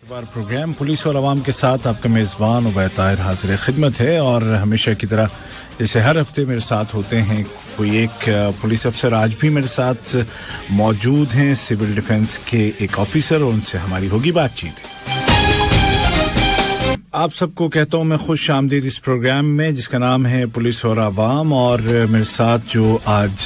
Programme police और आवाम के साथ आपका मेज़बान उबैद ताहिर हाजिर खिदमत है और हमेशा की तरह जैसे हर हफ्ते मेरे साथ होते हैं कोई एक पुलिस अफसर। आज भी मेरे साथ मौजूद हैं सिविल डिफेंस के एक ऑफिसर और उनसे हमारी होगी बातचीत। आप सबको कहता हूं मैं खुश आमदीद इस प्रोग्राम में जिसका नाम है पुलिस और आवाम। और मेरे साथ जो आज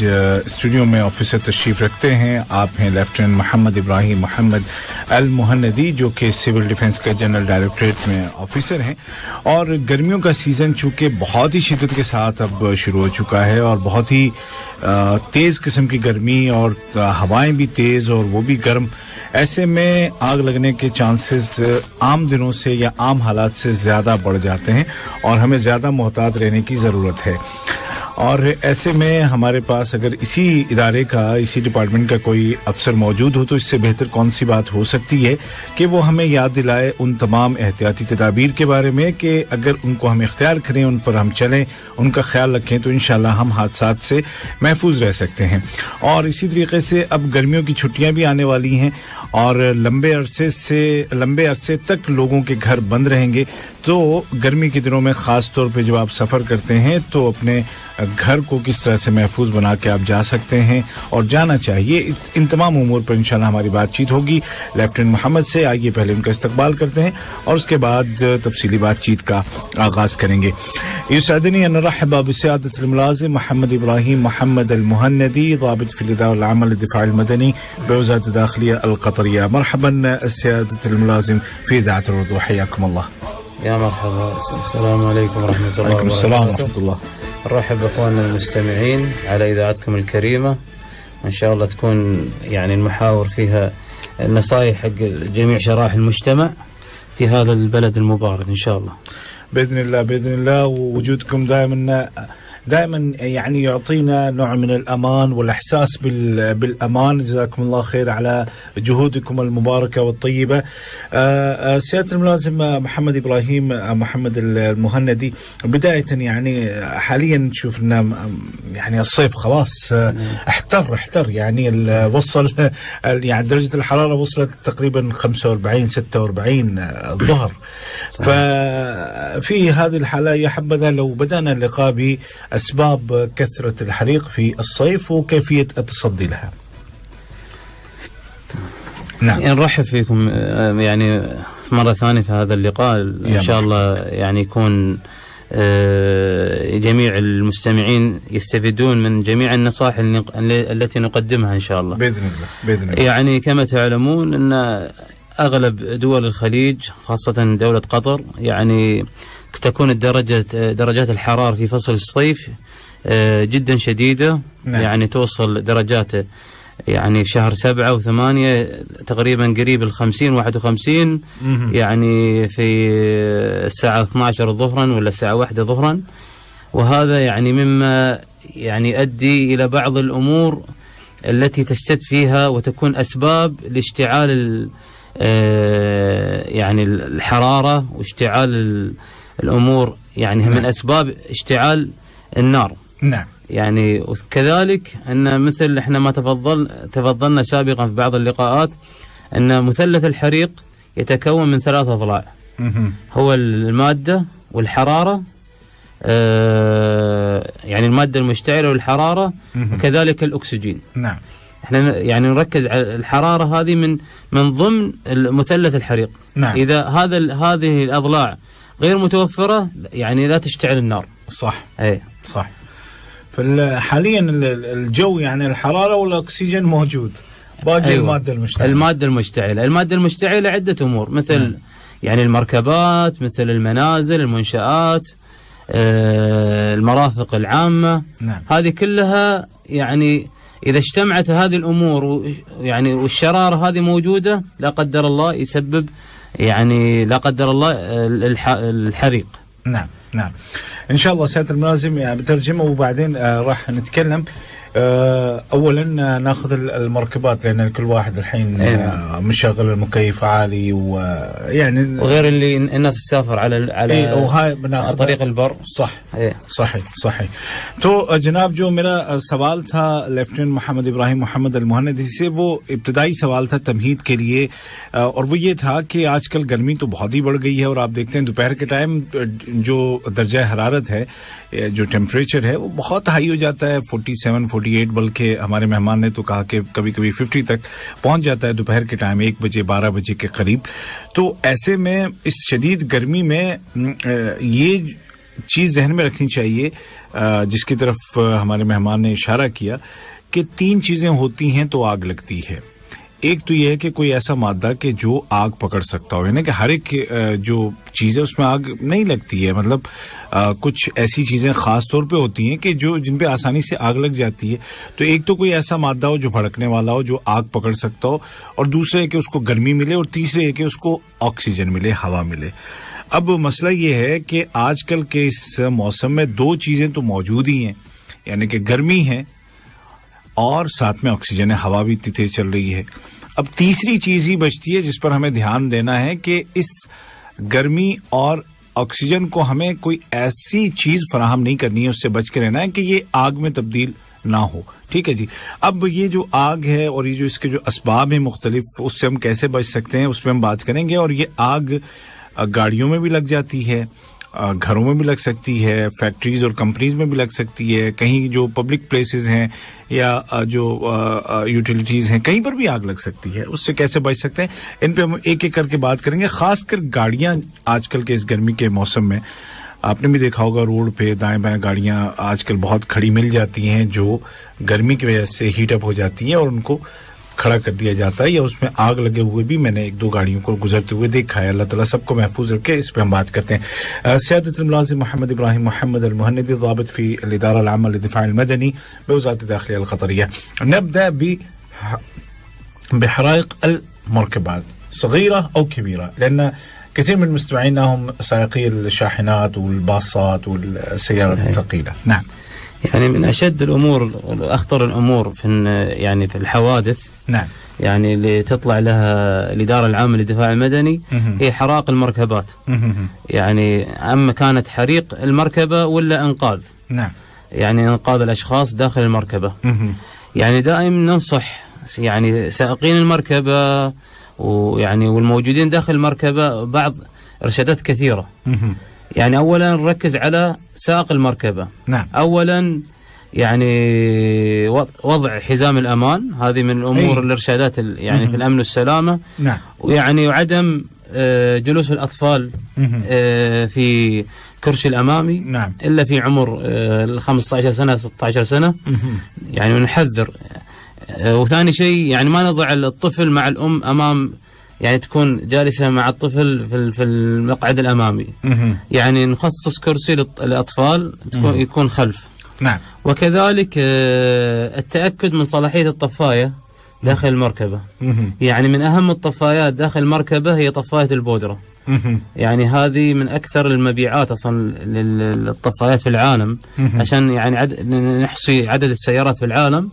स्टूडियो में ऑफिसर तशरीफ रखते हैं आप हैं लेफ्टिनेंट मोहम्मद इब्राहिम मोहम्मद अल मुहन्नदी जो कि सिविल डिफेंस के जनरल डायरेक्टरेट में ऑफिसर हैं। और गर्मियों का सीज़न चूँकि बहुत ही शिद्दत के साथ अब शुरू हो चुका है और बहुत ही तेज़ किस्म की गर्मी और हवाएं भी तेज़ और वो भी गर्म, ऐसे में आग लगने के चांसेस आम दिनों से या आम हालात से ज़्यादा बढ़ जाते हैं और हमें ज़्यादा मोहतात रहने की ज़रूरत है। और ऐसे में हमारे पास अगर इसी इदारे का इसी डिपार्टमेंट का कोई अफसर मौजूद हो तो इससे बेहतर कौन सी बात हो सकती है कि वो हमें याद दिलाए उन तमाम एहतियाती तदाबीर के बारे में कि अगर उनको हम इख्तियार करें, उन पर हम चलें, उनका ख्याल रखें तो इंशाल्लाह हम हादसात से महफूज रह सकते हैं। और इसी तरीके से अब गर्मियों की छुट्टियां भी आने वाली हैं और लंबे अरसे तक लोगों के घर बंद रहेंगे। तो गर्मी के दिनों में ख़ास तौर पे जब आप सफ़र करते हैं तो अपने घर को किस तरह से महफूज बना के आप जा सकते हैं और जाना चाहिए, इन तमाम उमूर पर इंशाल्लाह हमारी बातचीत होगी लेफ्टिनेंट मोहम्मद से। आइए पहले उनका इस्तकबाल करते हैं और उसके बाद तफसीली बातचीत का आगाज़ करेंगे। युसअदनी अन नरहब बिसियादतिल मुलाज़िम मोहम्मद इब्राहिम मोहम्मद अल मुहन्नदी ज़ाबित फ़िल इदारा वल अमल दिफ़ाअल मदनी बवज़ारत दाखिलिया अल क़तरिया। मरहबन सियादतिल मुलाज़िम फ़ी इज़ाअत उर्दू, हय्याकुमुल्लाह। يا مرحبا، السلام عليكم ورحمة الله وعليكم السلام ورحمة الله. نرحب بأخواننا المستمعين على إذاعتكم الكريمة، إن شاء الله تكون يعني المحاور فيها النصائح حق جميع شرائح المجتمع في هذا البلد المبارك إن شاء الله بإذن الله. بإذن الله. ووجودكم دائما يعني يعطينا نوع من الأمان والإحساس بالأمان. جزاكم الله خير على جهودكم المباركة والطيبة. سيادة الملازم محمد إبراهيم محمد المهندي، بداية يعني حاليا نشوف إن يعني الصيف خلاص احتر يعني وصل يعني درجة الحرارة وصلت تقريبا 45-46 الظهر. ففي هذه الحالة يا حبذا لو بدأنا اللقاء بأسباب كثرة الحريق في الصيف وكيفية التصدي لها. نعم، نرحب فيكم يعني مرة ثانية في هذا اللقاء إن شاء الله، يعني يكون جميع المستمعين يستفيدون من جميع النصائح التي نقدمها إن شاء الله بإذن الله. يعني كما تعلمون أن أغلب دول الخليج خاصة دولة قطر يعني تكون درجات الحرارة في فصل الصيف جدا شديدة. نعم. يعني توصل درجات يعني في شهر 7 و8 تقريبا قريب 50-51 يعني في الساعة 12 ظهرا ولا الساعة 1 ظهرا. وهذا يعني مما يعني يؤدي إلى بعض الأمور التي تشتد فيها وتكون أسباب لاشتعال يعني الحرارة واشتعال الأمور، يعني من أسباب اشتعال النار. نعم. يعني وكذلك أن مثل إحنا ما تفضلنا سابقا في بعض اللقاءات أن مثلث الحريق يتكون من 3 أضلاع، هو المادة والحرارة، يعني المادة المشتعلة والحرارة وكذلك الأكسجين. نعم. احنا يعني نركز على الحرارة هذه من ضمن مثلث الحريق. نعم. إذا هذه الأضلاع غير متوفرة يعني لا تشتعل النار. صح. أي صح. فحاليا الجو يعني الحرارة والأكسجين موجود، باقي أيوة. المادة المشتعلة عدة أمور مثل يعني المركبات، مثل المنازل، المنشآت، المرافق العامة. نعم. هذه كلها يعني إذا اجتمعت هذه الأمور يعني والشرارة هذه موجودة لا قدر الله يسبب يعني لا قدر الله الحريق. نعم. إن شاء الله سيادة الملازم يعني بترجمة وبعدين راح نتكلم. اولا ناخذ المركبات، لان كل واحد الحين مشغل المكيف عالي، ويعني وغير اللي الناس تسافر على طريق البر. صح. صحيح. तो जनाब जो मेरा सवाल था लेफ्टिनेंट मोहम्मद इब्राहिम मोहम्मद अल-मुहन्नदी से, वो इब्तिदाई सवाल था तमहीद के लिए, और वो ये था कि आजकल गर्मी तो बहुत ही बढ़ गई है, और आप देखते हैं दोपहर के टाइम जो दर्जा हरारत है, जो टेम्परेचर है, वो बहुत हाई हो जाता है, 47 48, बल्कि हमारे मेहमान ने तो कहा कि कभी कभी 50 तक पहुंच जाता है दोपहर के टाइम 1 बजे 12 बजे के करीब। तो ऐसे में इस शदीद गर्मी में ये चीज जहन में रखनी चाहिए, जिसकी तरफ हमारे मेहमान ने इशारा किया कि 3 चीजें होती हैं तो आग लगती है। एक तो यह है कि कोई ऐसा मादा कि जो आग पकड़ सकता हो, यानी कि हर एक जो चीज है उसमें आग नहीं लगती है, मतलब कुछ ऐसी चीजें खास तौर पे होती हैं कि जो जिन पे आसानी से आग लग जाती है। तो एक तो कोई ऐसा मादा हो जो भड़कने वाला हो, जो आग पकड़ सकता हो, और दूसरे है कि उसको गर्मी मिले, और तीसरे है कि उसको ऑक्सीजन मिले, हवा मिले। अब मसला ये है कि आजकल के इस मौसम में 2 चीजें तो मौजूद ही हैं, यानी कि गर्मी है और साथ में ऑक्सीजन है, हवा भी इतनी तेज चल रही है। अब तीसरी चीज ही बचती है जिस पर हमें ध्यान देना है कि इस गर्मी और ऑक्सीजन को हमें कोई ऐसी चीज फराहम नहीं करनी है, उससे बच के रहना है कि ये आग में तब्दील ना हो। ठीक है जी। अब ये जो आग है और ये जो इसके जो असबाब हैं मुख्तलिफ, उससे हम कैसे बच सकते हैं उस पर हम बात करेंगे। और ये आग गाड़ियों में भी लग जाती है, घरों में भी लग सकती है, फैक्ट्रीज और कंपनीज में भी लग सकती है, कहीं जो पब्लिक प्लेसेस हैं या जो यूटिलिटीज हैं कहीं पर भी आग लग सकती है। उससे कैसे बच सकते हैं, इन पे हम एक एक करके बात करेंगे। खासकर गाड़ियां आजकल के इस गर्मी के मौसम में आपने भी देखा होगा, रोड पे दाएं बाएं गाड़ियां आजकल बहुत खड़ी मिल जाती हैं, जो गर्मी की वजह से हीट अप हो जाती हैं और उनको खड़ा कर दिया जाता है, या उसमें आग लगे हुए भी मैंने 1-2 गाड़ियों को गुजरते हुए देखा है। अल्लाह ताला सबको महफूज रखे। इस पे हम बात करते हैं। सियादतुल मुलाज़िम मोहम्मद इब्राहिम मोहम्मद अल-मुहन्नदी, ज़ाबित फ़ी अल-इदारा अल-आम्मा लिद्दिफ़ाअ अल-मदनी बवज़ारत अल-दाख़िलिया अल-क़तरिया। नब्दअ बिहराइक़ अल-मरकबात सग़ीरा औ कबीरा, लअन्न كثير من مستمعينا هم سائقي الشاحنات والباصات والسيارات الثقيلة. نعم. يعني من أشد الأمور وأخطر الأمور في الحوادث، نعم، يعني اللي تطلع لها الإدارة العامة للدفاع المدني هي حرائق المركبات. يعني أما كانت حريق المركبة ولا إنقاذ، نعم، يعني إنقاذ الأشخاص داخل المركبة. يعني دائما ننصح يعني سائقين المركبة ويعني والموجودين داخل المركبة بعض إرشادات كثيرة. يعني أولا نركز على سائق المركبة. نعم. أولا يعني وضع حزام الأمان، هذه من الأمور الإرشادات يعني في الأمن والسلامة. نعم. ويعني وعدم جلوس الأطفال في كرسي الأمامي، نعم، إلا في عمر 15 سنة 16 سنة. يعني نحذر. وثاني شيء يعني ما نضع الطفل مع الأم أمام، يعني تكون جالسة مع الطفل في المقعد الأمامي. يعني نخصص كرسي للأطفال يكون خلف. نعم. وكذلك التأكد من صلاحية الطفاية داخل المركبة. يعني من أهم الطفايات داخل المركبة هي طفاية البودرة. يعني هذه من أكثر المبيعات أصلا للطفايات في العالم، عشان يعني نحصي عدد السيارات في العالم.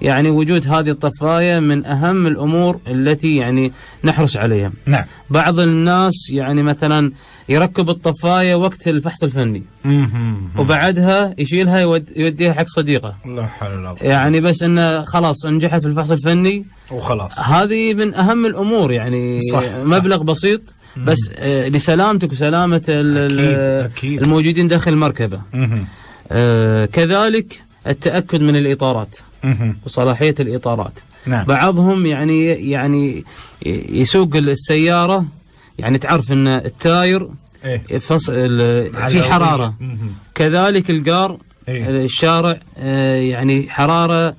يعني وجود هذه الطفاية من أهم الأمور التي يعني نحرص عليها. نعم. بعض الناس يعني مثلا يركب الطفاية وقت الفحص الفني، وبعدها يشيلها يوديها حق صديقه. لا حول ولا قوة. يعني بس انه خلاص نجحت في الفحص الفني وخلاص. هذه من أهم الأمور. يعني صح. مبلغ بسيط بس لسلامتك وسلامة أكيد. الموجودين داخل المركبة. كذلك التأكد من الإطارات وصلاحية الإطارات. نعم. بعضهم يعني يسوق السيارة، يعني تعرف أن التاير في حرارة. كذلك القار الشارع يعني حرارة.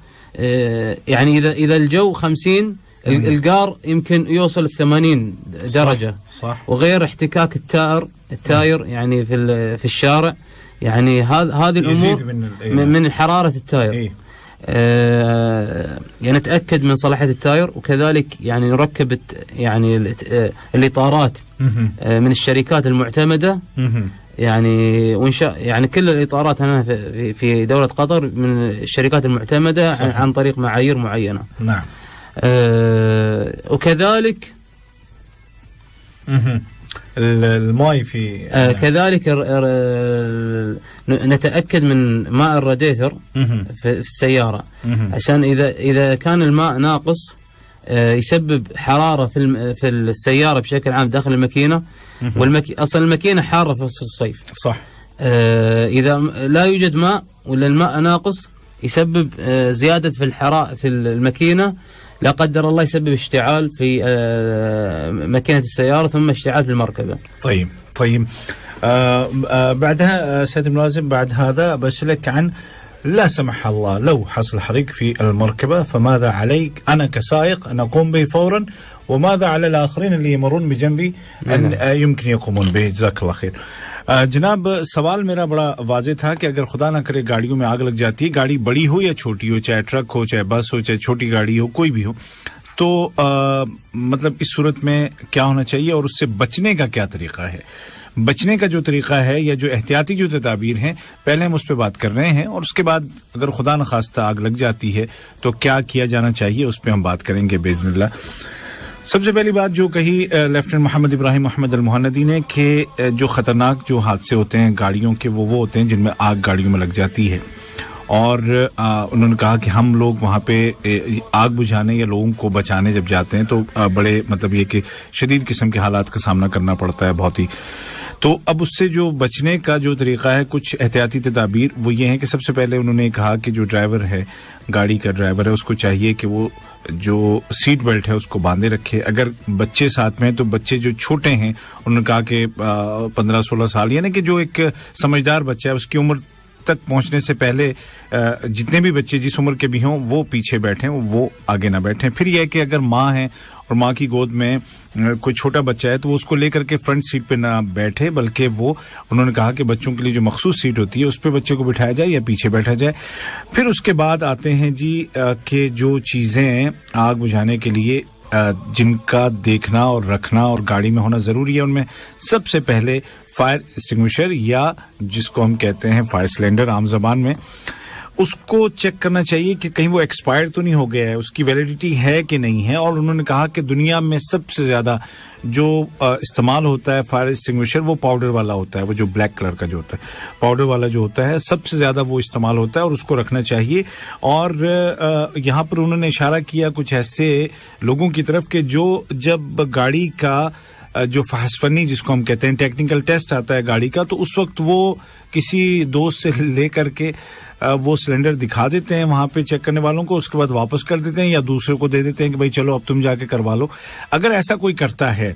يعني إذا الجو 50 القار يمكن يوصل 80 درجة. صح. وغير احتكاك التاير يعني في الشارع. يعني هذه الأمور من حرارة التاير. يعني نتأكد من صلاحية التاير. وكذلك يعني نركب يعني الإطارات من الشركات المعتمدة. يعني وإنشاء يعني كل الإطارات هنا في دولة قطر من الشركات المعتمدة عن طريق معايير معينة. نعم. وكذلك الماء في كذلك نتأكد من ماء الراديتر في السيارة، عشان إذا كان الماء ناقص يسبب حرارة في السيارة بشكل عام داخل الماكينة، أصلا الماكينة حارة في فصل الصيف. صح. إذا لا يوجد ماء ولا الماء ناقص يسبب زيادة في الحرارة في الماكينة، لا قدر الله يسبب اشتعال في ماكينة السيارة ثم اشتعال في المركبة. طيب بعدها سيد الملازم، بعد هذا بسألك عن لا سمح الله لو حصل حريق في المركبة فماذا عليك أنا كسائق أن أقوم به فورا، وماذا على الآخرين اللي يمرون بجنبي أن يمكن يقومون به؟ جزاك الله خير. جناب سوال میرا بڑا واضح تھا کہ اگر خدا نہ کرے گاڑیوں میں آگ لگ جاتی ہے، گاڑی بڑی ہو یا چھوٹی ہو، چاہے ٹرک ہو، چاہے بس ہو، چاہے چھوٹی گاڑی ہو، کوئی بھی ہو، تو مطلب اس صورت میں کیا ہونا چاہیے اور اس سے بچنے کا کیا طریقہ ہے؟ بچنے کا جو طریقہ ہے یا جو احتیاطی جو تدابیر ہیں پہلے ہم اس پہ بات کر رہے ہیں، اور اس کے بعد اگر خدا نخواستہ آگ لگ جاتی ہے تو کیا کیا جانا چاہیے اس پہ ہم بات کریں گے باذن اللہ۔ سب سے پہلی بات جو کہی لیفٹیننٹ محمد ابراہیم محمد المہندی نے کہ جو خطرناک جو حادثے ہوتے ہیں گاڑیوں کے وہ ہوتے ہیں جن میں آگ گاڑیوں میں لگ جاتی ہے، اور انہوں نے کہا کہ ہم لوگ وہاں پہ آگ بجھانے یا لوگوں کو بچانے جب جاتے ہیں تو بڑے مطلب یہ کہ شدید قسم کے حالات کا سامنا کرنا پڑتا ہے بہت ہی۔ تو اب اس سے جو بچنے کا جو طریقہ ہے، کچھ احتیاطی تدابیر وہ یہ ہیں کہ سب سے پہلے انہوں نے کہا کہ جو ڈرائیور ہے، گاڑی کا ڈرائیور ہے، اس کو چاہیے کہ وہ جو سیٹ بیلٹ ہے اس کو باندھے رکھے۔ اگر بچے ساتھ میں تو بچے جو چھوٹے ہیں، انہوں نے کہا کہ 15-16 سال، یعنی کہ جو ایک سمجھدار بچہ ہے اس کی عمر تک پہنچنے سے پہلے جتنے بھی بچے جس عمر کے بھی ہوں وہ پیچھے بیٹھیں، وہ آگے نہ بیٹھیں۔ پھر یہ ہے کہ اگر ماں ہے اور ماں کی گود میں کوئی چھوٹا بچہ ہے تو وہ اس کو لے کر کے فرنٹ سیٹ پہ نہ بیٹھے، بلکہ وہ انہوں نے کہا کہ بچوں کے لیے جو مخصوص سیٹ ہوتی ہے اس پہ بچے کو بٹھایا جائے یا پیچھے بیٹھا جائے۔ پھر اس کے بعد آتے ہیں جی کہ جو چیزیں آگ بجھانے کے لیے جن کا دیکھنا اور رکھنا اور گاڑی میں ہونا ضروری ہے، ان میں سب سے پہلے فائر ایکسٹنگوشر یا جس کو ہم کہتے ہیں فائر سلنڈر عام زبان میں، اس کو چیک کرنا چاہیے کہ کہیں وہ ایکسپائر تو نہیں ہو گیا ہے، اس کی ویلیڈیٹی ہے کہ نہیں ہے۔ اور انہوں نے کہا کہ دنیا میں سب سے زیادہ جو استعمال ہوتا ہے فائر ایکسٹنگوشر وہ پاؤڈر والا ہوتا ہے، وہ جو بلیک کلر کا جو ہوتا ہے پاؤڈر والا جو ہوتا ہے سب سے زیادہ وہ استعمال ہوتا ہے اور اس کو رکھنا چاہیے۔ اور یہاں پر انہوں نے اشارہ کیا کچھ ایسے لوگوں کی طرف کہ جو جب گاڑی کا جو فحص فنی جس کو ہم کہتے ہیں ٹیکنیکل ٹیسٹ آتا ہے گاڑی کا، تو اس وقت وہ کسی دوست سے لے کر کے وہ سلنڈر دکھا دیتے ہیں وہاں پہ چیک کرنے والوں کو، اس کے بعد واپس کر دیتے ہیں یا دوسرے کو دے دیتے ہیں کہ بھائی چلو اب تم جا کے کروا لو۔ اگر ایسا کوئی کرتا ہے،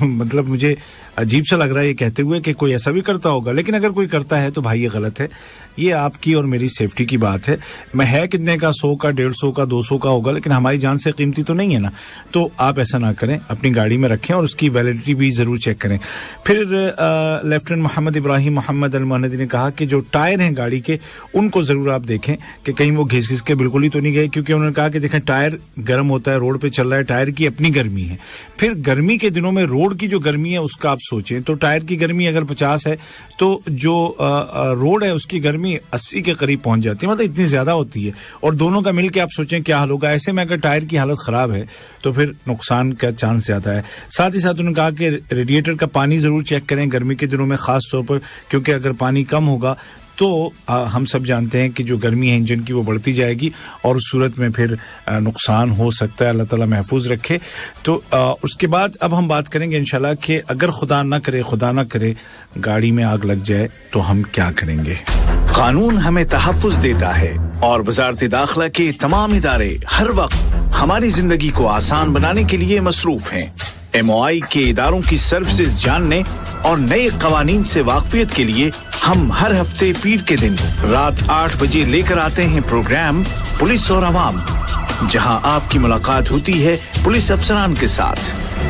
مطلب مجھے عجیب سا لگ رہا ہے یہ کہتے ہوئے کہ کوئی ایسا بھی کرتا ہوگا، لیکن اگر کوئی کرتا ہے تو بھائی یہ غلط ہے، یہ آپ کی اور میری سیفٹی کی بات ہے۔ میں ہے کتنے کا، 100 کا، 150 کا، 200 کا ہوگا، لیکن ہماری جان سے قیمتی تو نہیں ہے نا، تو آپ ایسا نہ کریں، اپنی گاڑی میں رکھیں اور اس کی ویلیڈیٹی بھی ضرور چیک کریں۔ پھر لیفٹیننٹ محمد ابراہیم محمد المہندی نے کہا کہ جو ٹائر ہیں گاڑی کے ان کو ضرور آپ دیکھیں کہ کہیں وہ گھس گھس کے بالکل ہی تو نہیں گئے، کیونکہ انہوں نے کہا کہ دیکھیں ٹائر گرم ہوتا ہے، روڈ پہ چل رہا ہے، ٹائر کی اپنی گرمی ہے۔ پھر گرمی کے دنوں میں روڈ کی جو گرمی ہے اس کا آپ سوچیں، تو ٹائر کی گرمی اگر 50 ہے تو جو روڈ ہے اس کی گرمی 80 کے قریب پہنچ جاتی ہے، مطلب اتنی زیادہ ہوتی ہے، اور دونوں کا مل کے آپ سوچیں کیا حال ہوگا۔ ایسے میں اگر ٹائر کی حالت خراب ہے تو پھر نقصان کا چانس زیادہ ہے۔ ساتھ ہی ساتھ انہوں نے کہا کہ ریڈیٹر کا پانی ضرور چیک کریں گرمی کے دنوں میں خاص طور پر، کیونکہ اگر پانی کم ہوگا تو ہم سب جانتے ہیں کہ جو گرمی ہے انجن کی وہ بڑھتی جائے گی اور اس صورت میں پھر نقصان ہو سکتا ہے، اللہ تعالیٰ محفوظ رکھے۔ تو اس کے بعد اب ہم بات کریں گے انشاءاللہ کہ اگر خدا نہ کرے گاڑی میں آگ لگ جائے تو ہم کیا کریں گے۔ قانون ہمیں تحفظ دیتا ہے اور وزارت داخلہ کے تمام ادارے ہر وقت ہماری زندگی کو آسان بنانے کے لیے مصروف ہیں۔ MOI کے اداروں کی سروسز جاننے اور نئے قوانین سے واقفیت کے لیے ہم ہر ہفتے پیر کے دن رات 8 بجے لے کر آتے ہیں پروگرام پولیس اور عوام، جہاں آپ کی ملاقات ہوتی ہے پولیس افسران کے ساتھ۔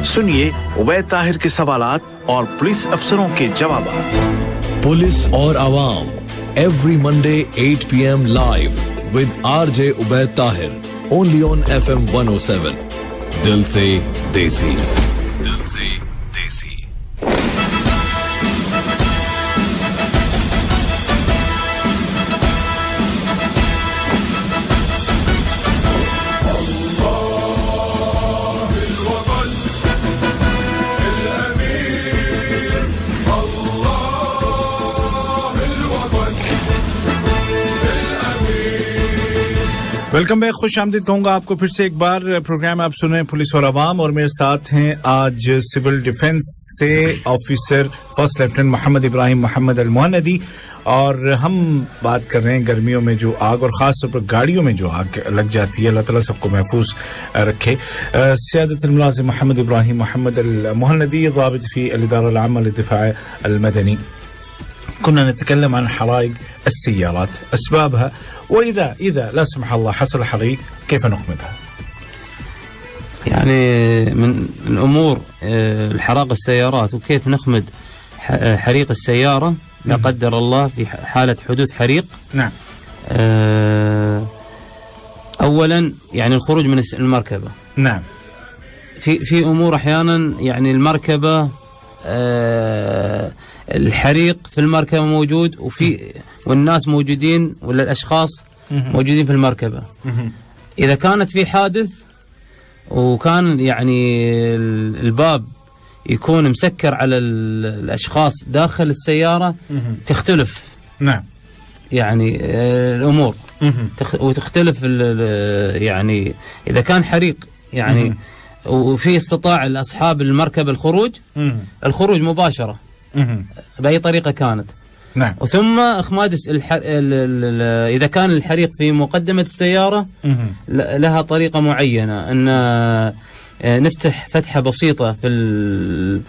سنیے عبید طاہر کے سوالات اور پولیس افسروں کے جوابات۔ پولیس اور عوام every Monday 8 p.m. live with RJ عبید طاہر only on FM 107 دل سے دیسی۔ Welcome back, खुश आमदीद कहूंगा आपको फिर से एक बार। प्रोग्राम आप सुने पुलिस और आवाम, और मेरे साथ हैं आज सिविल डिफेंस से ऑफिसर फर्स्ट लेफ्टिनेंट मोहम्मद इब्राहिम मोहम्मद अल मुहन्नदी, और हम बात कर रहे हैं गर्मियों में जो आग और ख़ास तौर पर गाड़ियों में जो आग लग जाती है, अल्लाह ताला सबको महफूज रखे। सियादत मुलाज़िम मोहम्मद इब्राहिम मोहम्मद अल मुहन्नदी, ज़ाबित फ़ी अल-इदारा अल-आम्मा लिद्दिफ़ा अल-मदनी। كنا نتكلم عن حرائق السيارات، أسبابها، وإذا لا سمح الله حصل حريق كيف نخمدها؟ يعني من الأمور الحرائق السيارات وكيف نخمد حريق السيارة لا قدر الله في حالة حدوث حريق. نعم. أولا يعني الخروج من المركبة. نعم. في أمور أحيانا يعني المركبة الحريق في المركبة موجود والناس موجودين، ولا الأشخاص موجودين في المركبة. إذا كانت في حادث وكان يعني الباب يكون مسكر على الأشخاص داخل السيارة تختلف. نعم. يعني الأمور وتختلف يعني إذا كان حريق يعني وفي استطاع أصحاب المركبة الخروج مباشرة بأي طريقة كانت. نعم. وثم إخماد إذا كان الحريق في مقدمة السيارة لها طريقة معينة، أن نفتح فتحة بسيطة في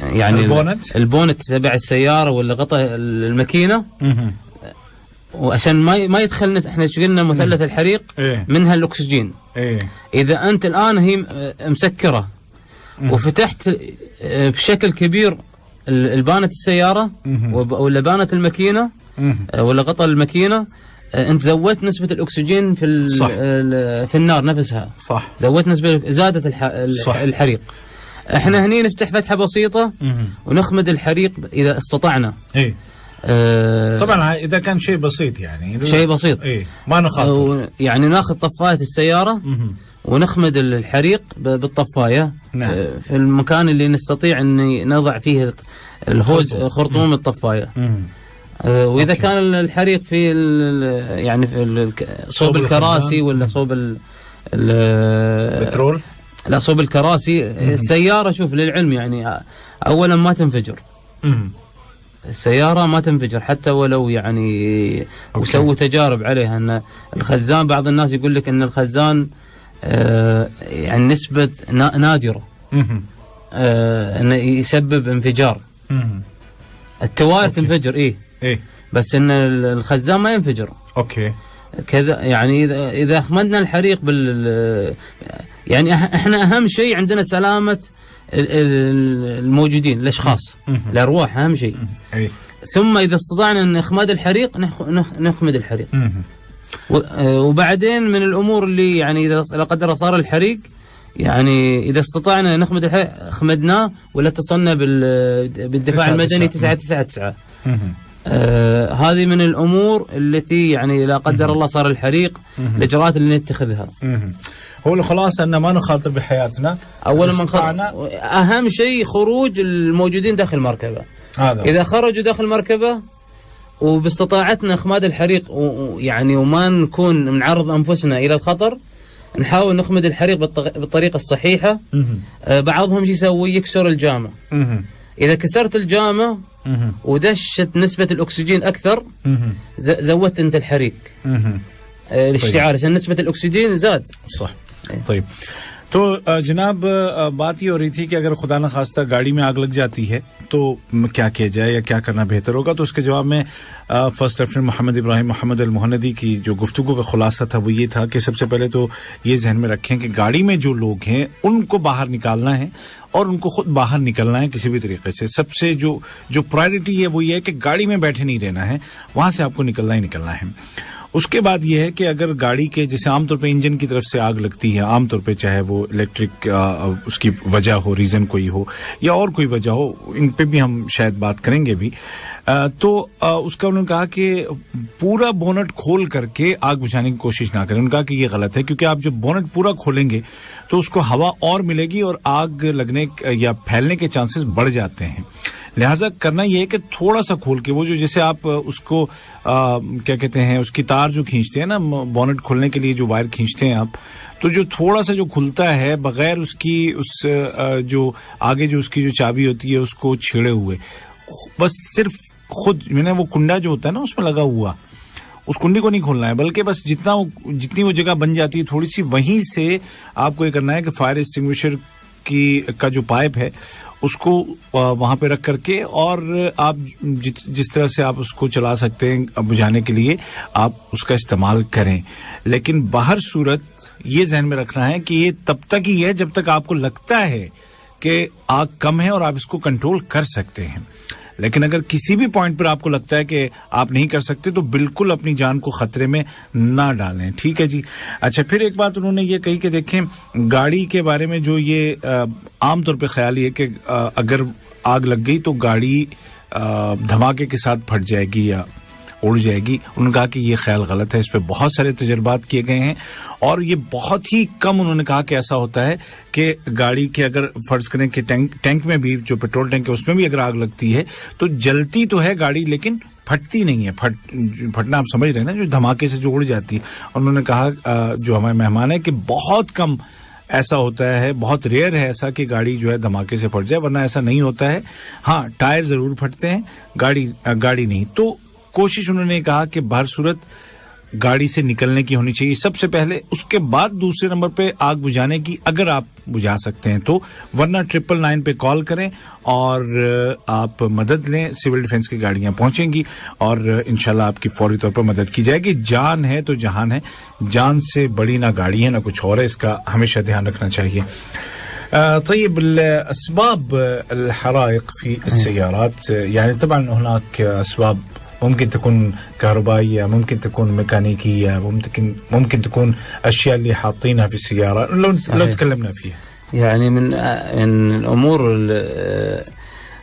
يعني البونت تبع السيارة ولا غطاء الماكينة، وعشان ما يدخل احنا شغلنا مثلث الحريق منها الأكسجين. إذا أنت الآن هي مسكرة وفتحت بشكل كبير البانة السيارة ولا بانة الماكينة ولا غطاء الماكينة، أنت زودت نسبة الأكسجين في النار نفسها. صح. زودت نسبة، زادت الحريق. احنا هني نفتح فتحة بسيطة ونخمد الحريق إذا استطعنا. طبعا إذا كان شيء بسيط، يعني شيء بسيط ما نخاطر، يعني ناخذ طفاية السيارة ونخمد الحريق بالطفاية. نعم. في المكان اللي نستطيع أن نضع فيه الهوز خرطوم الطفاية. وإذا أوكي. كان الحريق في يعني في صوب الكراسي ولا صوب البترول، لا صوب الكراسي. السيارة شوف للعلم يعني أولا ما تنفجر. السيارة ما تنفجر حتى ولو يعني وسووا تجارب عليها أن الخزان، بعض الناس يقول لك أن الخزان يعني نسبة نادرة أنه يسبب انفجار. التواير تنفجر إيه بس أن الخزان ما ينفجر. أوكي. كذا يعني إذا أخمدنا الحريق يعني إحنا أهم شيء عندنا سلامة الموجودين، الأشخاص، الأرواح أهم شيء. ثم إذا استطعنا أن نخمد الحريق نخمد الحريق. وبعدين من الأمور اللي يعني إذا لا قدر الله صار الحريق، يعني إذا استطعنا نخمد الحريق خمدناه، ولا اتصلنا بالدفاع المدني 999. هذه من الأمور التي يعني لا قدر الله صار الحريق، الإجراءات اللي نتخذها. هو الخلاصة أن ما نخاطر بحياتنا. أولا أهم شيء خروج الموجودين داخل المركبة. إذا خرجوا داخل المركبة وباستطاعتنا إخماد الحريق يعني وما نكون نعرض أنفسنا إلى الخطر، نحاول نخمد الحريق بالطريقة الصحيحة. بعضهم يسوي يكسر الجامة. إذا كسرت الجامة ودشت نسبة الأكسجين أكثر، زودت أنت الحريق الاشتعال عشان نسبة الأكسجين زاد. صح. طيب तो जनाब बात ये हो रही थी कि अगर खुदा न खास्ता गाड़ी में आग लग जाती है तो क्या किया जाए या क्या करना बेहतर होगा। तो उसके जवाब में फर्स्ट लेफ्टिनेंट मोहम्मद इब्राहिम मोहम्मद अल मुहन्नदी की जो गुफ्तगू का खुलासा था वो ये था कि सबसे पहले तो ये जहन में रखें कि गाड़ी में जो लोग हैं उनको बाहर निकालना है और उनको खुद बाहर निकलना है किसी भी तरीके से। सबसे जो प्रायोरिटी है वो ये है कि गाड़ी में बैठे नहीं रहना है, वहां से आपको निकलना ही निकलना है। उसके बाद ये है कि अगर गाड़ी के जैसे आमतौर पे इंजन की तरफ से आग लगती है, आमतौर पे चाहे वो इलेक्ट्रिक उसकी वजह हो, रीजन कोई हो या और कोई वजह हो, इन पे भी हम शायद बात करेंगे भी, तो उसका उन्होंने कहा कि पूरा बोनट खोल करके आग बुझाने की कोशिश ना करें। उन्होंने कहा कि ये गलत है, क्योंकि आप जब बोनट पूरा खोलेंगे तो उसको हवा और मिलेगी और आग लगने या फैलने के चांसेस बढ़ जाते हैं। लिहाजा करना ये है कि थोड़ा सा खोल के, वो जो जैसे आप उसको क्या कहते हैं, उसकी तार जो खींचते हैं ना, बोनेट खोलने के लिए जो वायर खींचते हैं आप, तो जो थोड़ा सा जो खुलता है बगैर उसकी उस जो आगे जो उसकी जो चाबी होती है उसको छेड़े हुए, बस सिर्फ खुद मैंने वो कुंडा जो होता है ना उसमें लगा हुआ, उस कुंडी को नहीं खोलना है, बल्कि बस जितनी वो जगह बन जाती है थोड़ी सी, वहीं से आपको ये करना है कि फायर एक्सटिंग्विशर का जो पाइप है उसको वहां पे रख करके, और आप जिस तरह से आप उसको चला सकते हैं बुझाने के लिए आप उसका इस्तेमाल करें। लेकिन बाहर सूरत ये ध्यान में रखना है कि ये तब तक ही है जब तक आपको लगता है कि आग कम है और आप इसको कंट्रोल कर सकते हैं। लेकिन अगर किसी भी पॉइंट पर आपको लगता है कि आप नहीं कर सकते तो बिल्कुल अपनी जान को खतरे में ना डालें। ठीक है जी। अच्छा, फिर एक बात उन्होंने ये कही कि देखें, गाड़ी के बारे में जो ये आमतौर पे ख्याल ये कि अगर आग लग गई तो गाड़ी धमाके के साथ फट जाएगी या उड़ जाएगी। उन्होंने कहा कि ये ख्याल गलत है, इस पे बहुत सारे तजर्बात किए गए हैं और ये बहुत ही कम, उन्होंने कहा कि ऐसा होता है कि गाड़ी के अगर फर्ज करें कि टैंक में भी, जो पेट्रोल टैंक है उसमें भी अगर आग लगती है तो जलती तो है गाड़ी लेकिन फटती नहीं है। फटना आप समझ रहे हैं ना, जो धमाके से जो उड़ जाती है। उन्होंने कहा जो हमारे मेहमान है कि बहुत कम ऐसा होता है, बहुत रेयर है ऐसा कि गाड़ी जो है धमाके से फट जाए, वरना ऐसा नहीं होता है। हाँ, टायर जरूर फटते हैं, गाड़ी नहीं। तो कोशिश उन्होंने कहा कि बाहर सूरत गाड़ी से निकलने की होनी चाहिए सबसे पहले, उसके बाद दूसरे नंबर पे आग बुझाने की, अगर आप बुझा सकते हैं तो, वरना 999 पे कॉल करें और आप मदद लें। सिविल डिफेंस की गाड़ियां पहुंचेंगी और इंशाल्लाह आपकी फौरी तौर पर मदद की जाएगी। जान है तो जहान है, जान से बड़ी ना गाड़ी है ना कुछ और है, इसका हमेशा ध्यान रखना चाहिए। طيب الأسباب الحرائق في السيارات، يعني طبعا هناك أسباب ممكن تكون كهربائية، ممكن تكون ميكانيكية، ممكن تكون أشياء اللي حاطينها في السيارة. لو تكلمنا فيها يعني من الأمور،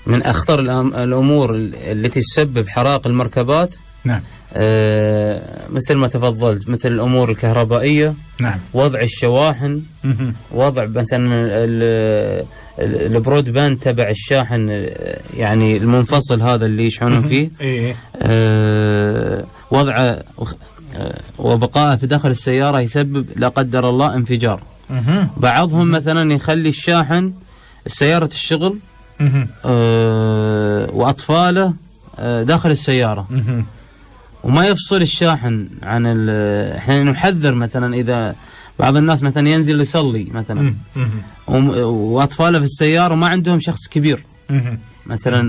من أخطر الأمور التي تسبب حرائق المركبات. نعم. مثل ما تفضلت، مثل الأمور الكهربائية. نعم. وضع الشواحن، وضع مثلا البرود باند تبع الشاحن، يعني المنفصل هذا اللي يشحنون فيه. وضع وبقائه في داخل السيارة يسبب لا قدر الله انفجار. بعضهم مثلا يخلي الشاحن سيارة الشغل وأطفاله داخل السيارة وما يفصل الشاحن عن احنا نحذر مثلا اذا بعض الناس مثلا ينزل يصلي مثلا واطفاله في السياره وما عندهم شخص كبير مثلا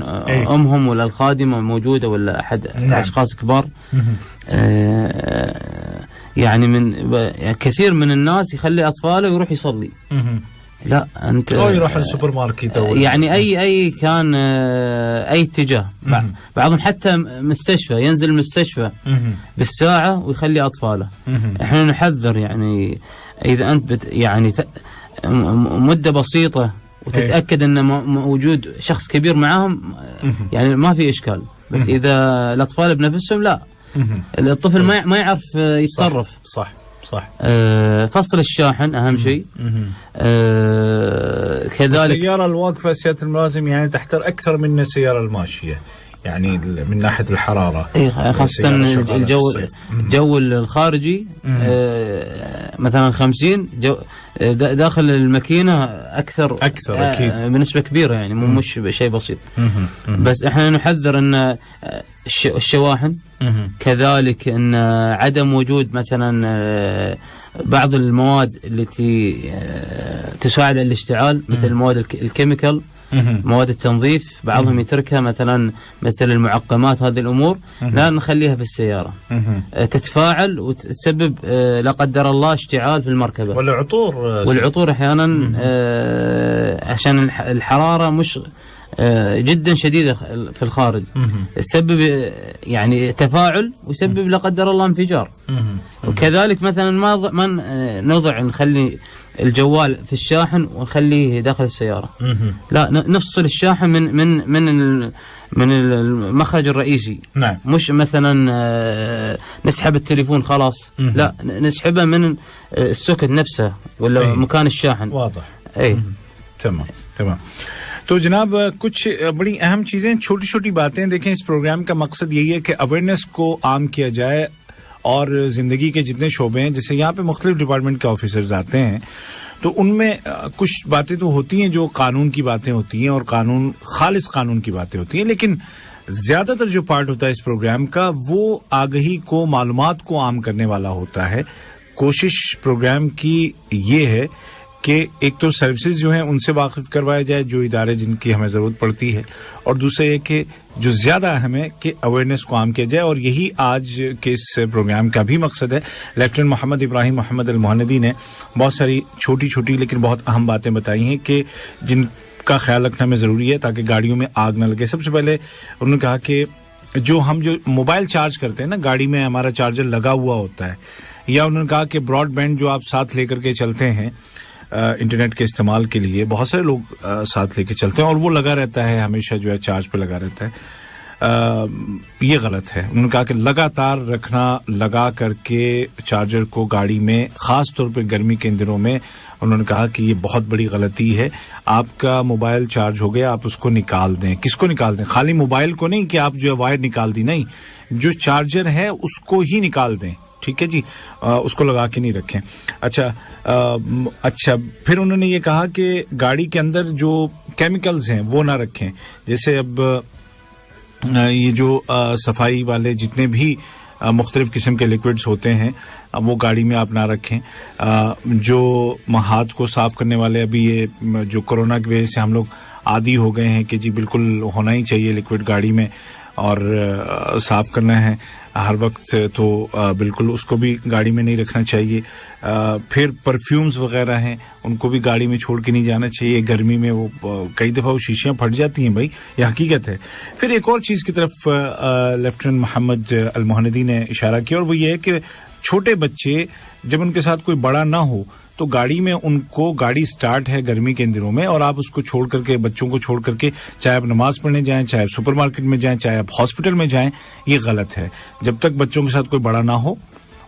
امهم ولا الخادمه موجوده ولا احد اشخاص كبار. يعني من كثير من الناس يخلي اطفاله ويروح يصلي. لا انت او يروح السوبر ماركت يعني اي كان اي اتجاه. بعضهم حتى مستشفى ينزل المستشفى بالساعه ويخلي اطفاله. احنا نحذر يعني اذا انت يعني مده بسيطه وتتاكد ان موجود شخص كبير معاهم يعني ما في اشكال، بس اذا الاطفال بنفسهم لا، الطفل ما يعرف يتصرف. صح. فصل الشاحن أهم شيء. كذلك السيارة الواقفة سيادة الملازم يعني تحتر أكثر من السيارة الماشية، يعني من ناحية الحرارة. خاصة الجو الخارجي مثلا 50 داخل الماكينة أكثر أكيد بنسبة كبيرة، يعني مش شيء بسيط. بس احنا نحذر أن الشواحن، كذلك أن عدم وجود مثلا بعض المواد التي تساعد على الاشتعال مثل المواد الكيميكال، مواد التنظيف، بعضهم يتركها مثلا مثل المعقمات. هذه الأمور لا نخليها في السيارة، تتفاعل وتسبب لا قدر الله اشتعال في المركبة. والعطور أحيانا عشان الحرارة مش جدا شديدة في الخارج تسبب يعني تفاعل ويسبب لا قدر الله انفجار. وكذلك مثلا ما نخلي الجوال في الشاحن ونخليه داخل السيارة. لا، نفصل الشاحن من المخرج الرئيسي. نعم. مش مثلا نسحب التليفون خلاص، لا، نسحبه من السوكت نفسه ولا مكان الشاحن. واضح. اي تمام. تو جناب کچھ بڑی اہم چیزیں, چھوٹی چھوٹی باتیں. دیکھیں اس پروگرام کا مقصد یہی ہے کہ اویئرنیس کو عام کیا جائے اور زندگی کے جتنے شعبے ہیں, جیسے یہاں پہ مختلف ڈپارٹمنٹ کے آفیسرز آتے ہیں تو ان میں کچھ باتیں تو ہوتی ہیں جو قانون کی باتیں ہوتی ہیں اور قانون, خالص قانون کی باتیں ہوتی ہیں, لیکن زیادہ تر جو پارٹ ہوتا ہے اس پروگرام کا وہ آگہی کو, معلومات کو عام کرنے والا ہوتا ہے. کوشش پروگرام کی یہ ہے کہ ایک تو سروسز جو ہیں ان سے واقف کروایا جائے, جو ادارے جن کی ہمیں ضرورت پڑتی ہے, اور دوسرا یہ کہ جو زیادہ اہم ہے کہ اویئرنیس کو عام کیا جائے. اور یہی آج کے اس پروگرام کا بھی مقصد ہے. لیفٹیننٹ محمد ابراہیم محمد المہندی نے بہت ساری چھوٹی چھوٹی لیکن بہت اہم باتیں بتائی ہیں کہ جن کا خیال رکھنا ہمیں ضروری ہے تاکہ گاڑیوں میں آگ نہ لگے. سب سے پہلے انہوں نے کہا کہ جو موبائل چارج کرتے ہیں نا, گاڑی میں ہمارا چارجر لگا ہوا ہوتا ہے, یا انہوں نے کہا کہ براڈ بینڈ جو آپ ساتھ لے کر کے چلتے ہیں انٹرنیٹ کے استعمال کے لیے, بہت سارے لوگ ساتھ لے کے چلتے ہیں اور وہ لگا رہتا ہے ہمیشہ, جو ہے چارج پہ لگا رہتا ہے. یہ غلط ہے. انہوں نے کہا کہ لگاتار رکھنا, لگا کر کے چارجر کو گاڑی میں, خاص طور پہ گرمی کے دنوں میں, انہوں نے کہا کہ یہ بہت بڑی غلطی ہے. آپ کا موبائل چارج ہو گیا, آپ اس کو نکال دیں. کس کو نکال دیں؟ خالی موبائل کو نہیں کہ آپ جو ہے وائر نکال دی, نہیں, جو چارجر ہے اس کو ہی نکال دیں. ٹھیک ہے جی, اس کو لگا کے نہیں رکھیں. اچھا پھر انہوں نے یہ کہا کہ گاڑی کے اندر جو کیمیکلز ہیں وہ نہ رکھیں. جیسے اب یہ جو صفائی والے جتنے بھی مختلف قسم کے لیکوڈز ہوتے ہیں وہ گاڑی میں آپ نہ رکھیں. جو ہاتھ کو صاف کرنے والے, ابھی یہ جو کورونا کی وجہ سے ہم لوگ عادی ہو گئے ہیں کہ جی بالکل ہونا ہی چاہیے لیکوڈ گاڑی میں اور صاف کرنا ہے ہر وقت, تو بالکل اس کو بھی گاڑی میں نہیں رکھنا چاہیے. پھر پرفیومز وغیرہ ہیں ان کو بھی گاڑی میں چھوڑ کے نہیں جانا چاہیے. گرمی میں وہ کئی دفعہ وہ شیشیاں پھٹ جاتی ہیں بھائی, یہ حقیقت ہے. پھر ایک اور چیز کی طرف لیفٹیننٹ محمد المہندی نے اشارہ کیا, اور وہ یہ ہے کہ چھوٹے بچے جب ان کے ساتھ کوئی بڑا نہ ہو تو گاڑی میں ان کو, گاڑی سٹارٹ ہے گرمی کے دنوں میں اور آپ اس کو چھوڑ کر کے, بچوں کو چھوڑ کر کے, چاہے آپ نماز پڑھنے جائیں, چاہے آپ سپر مارکیٹ میں جائیں, چاہے آپ ہاسپٹل میں جائیں, یہ غلط ہے. جب تک بچوں کے ساتھ کوئی بڑا نہ ہو,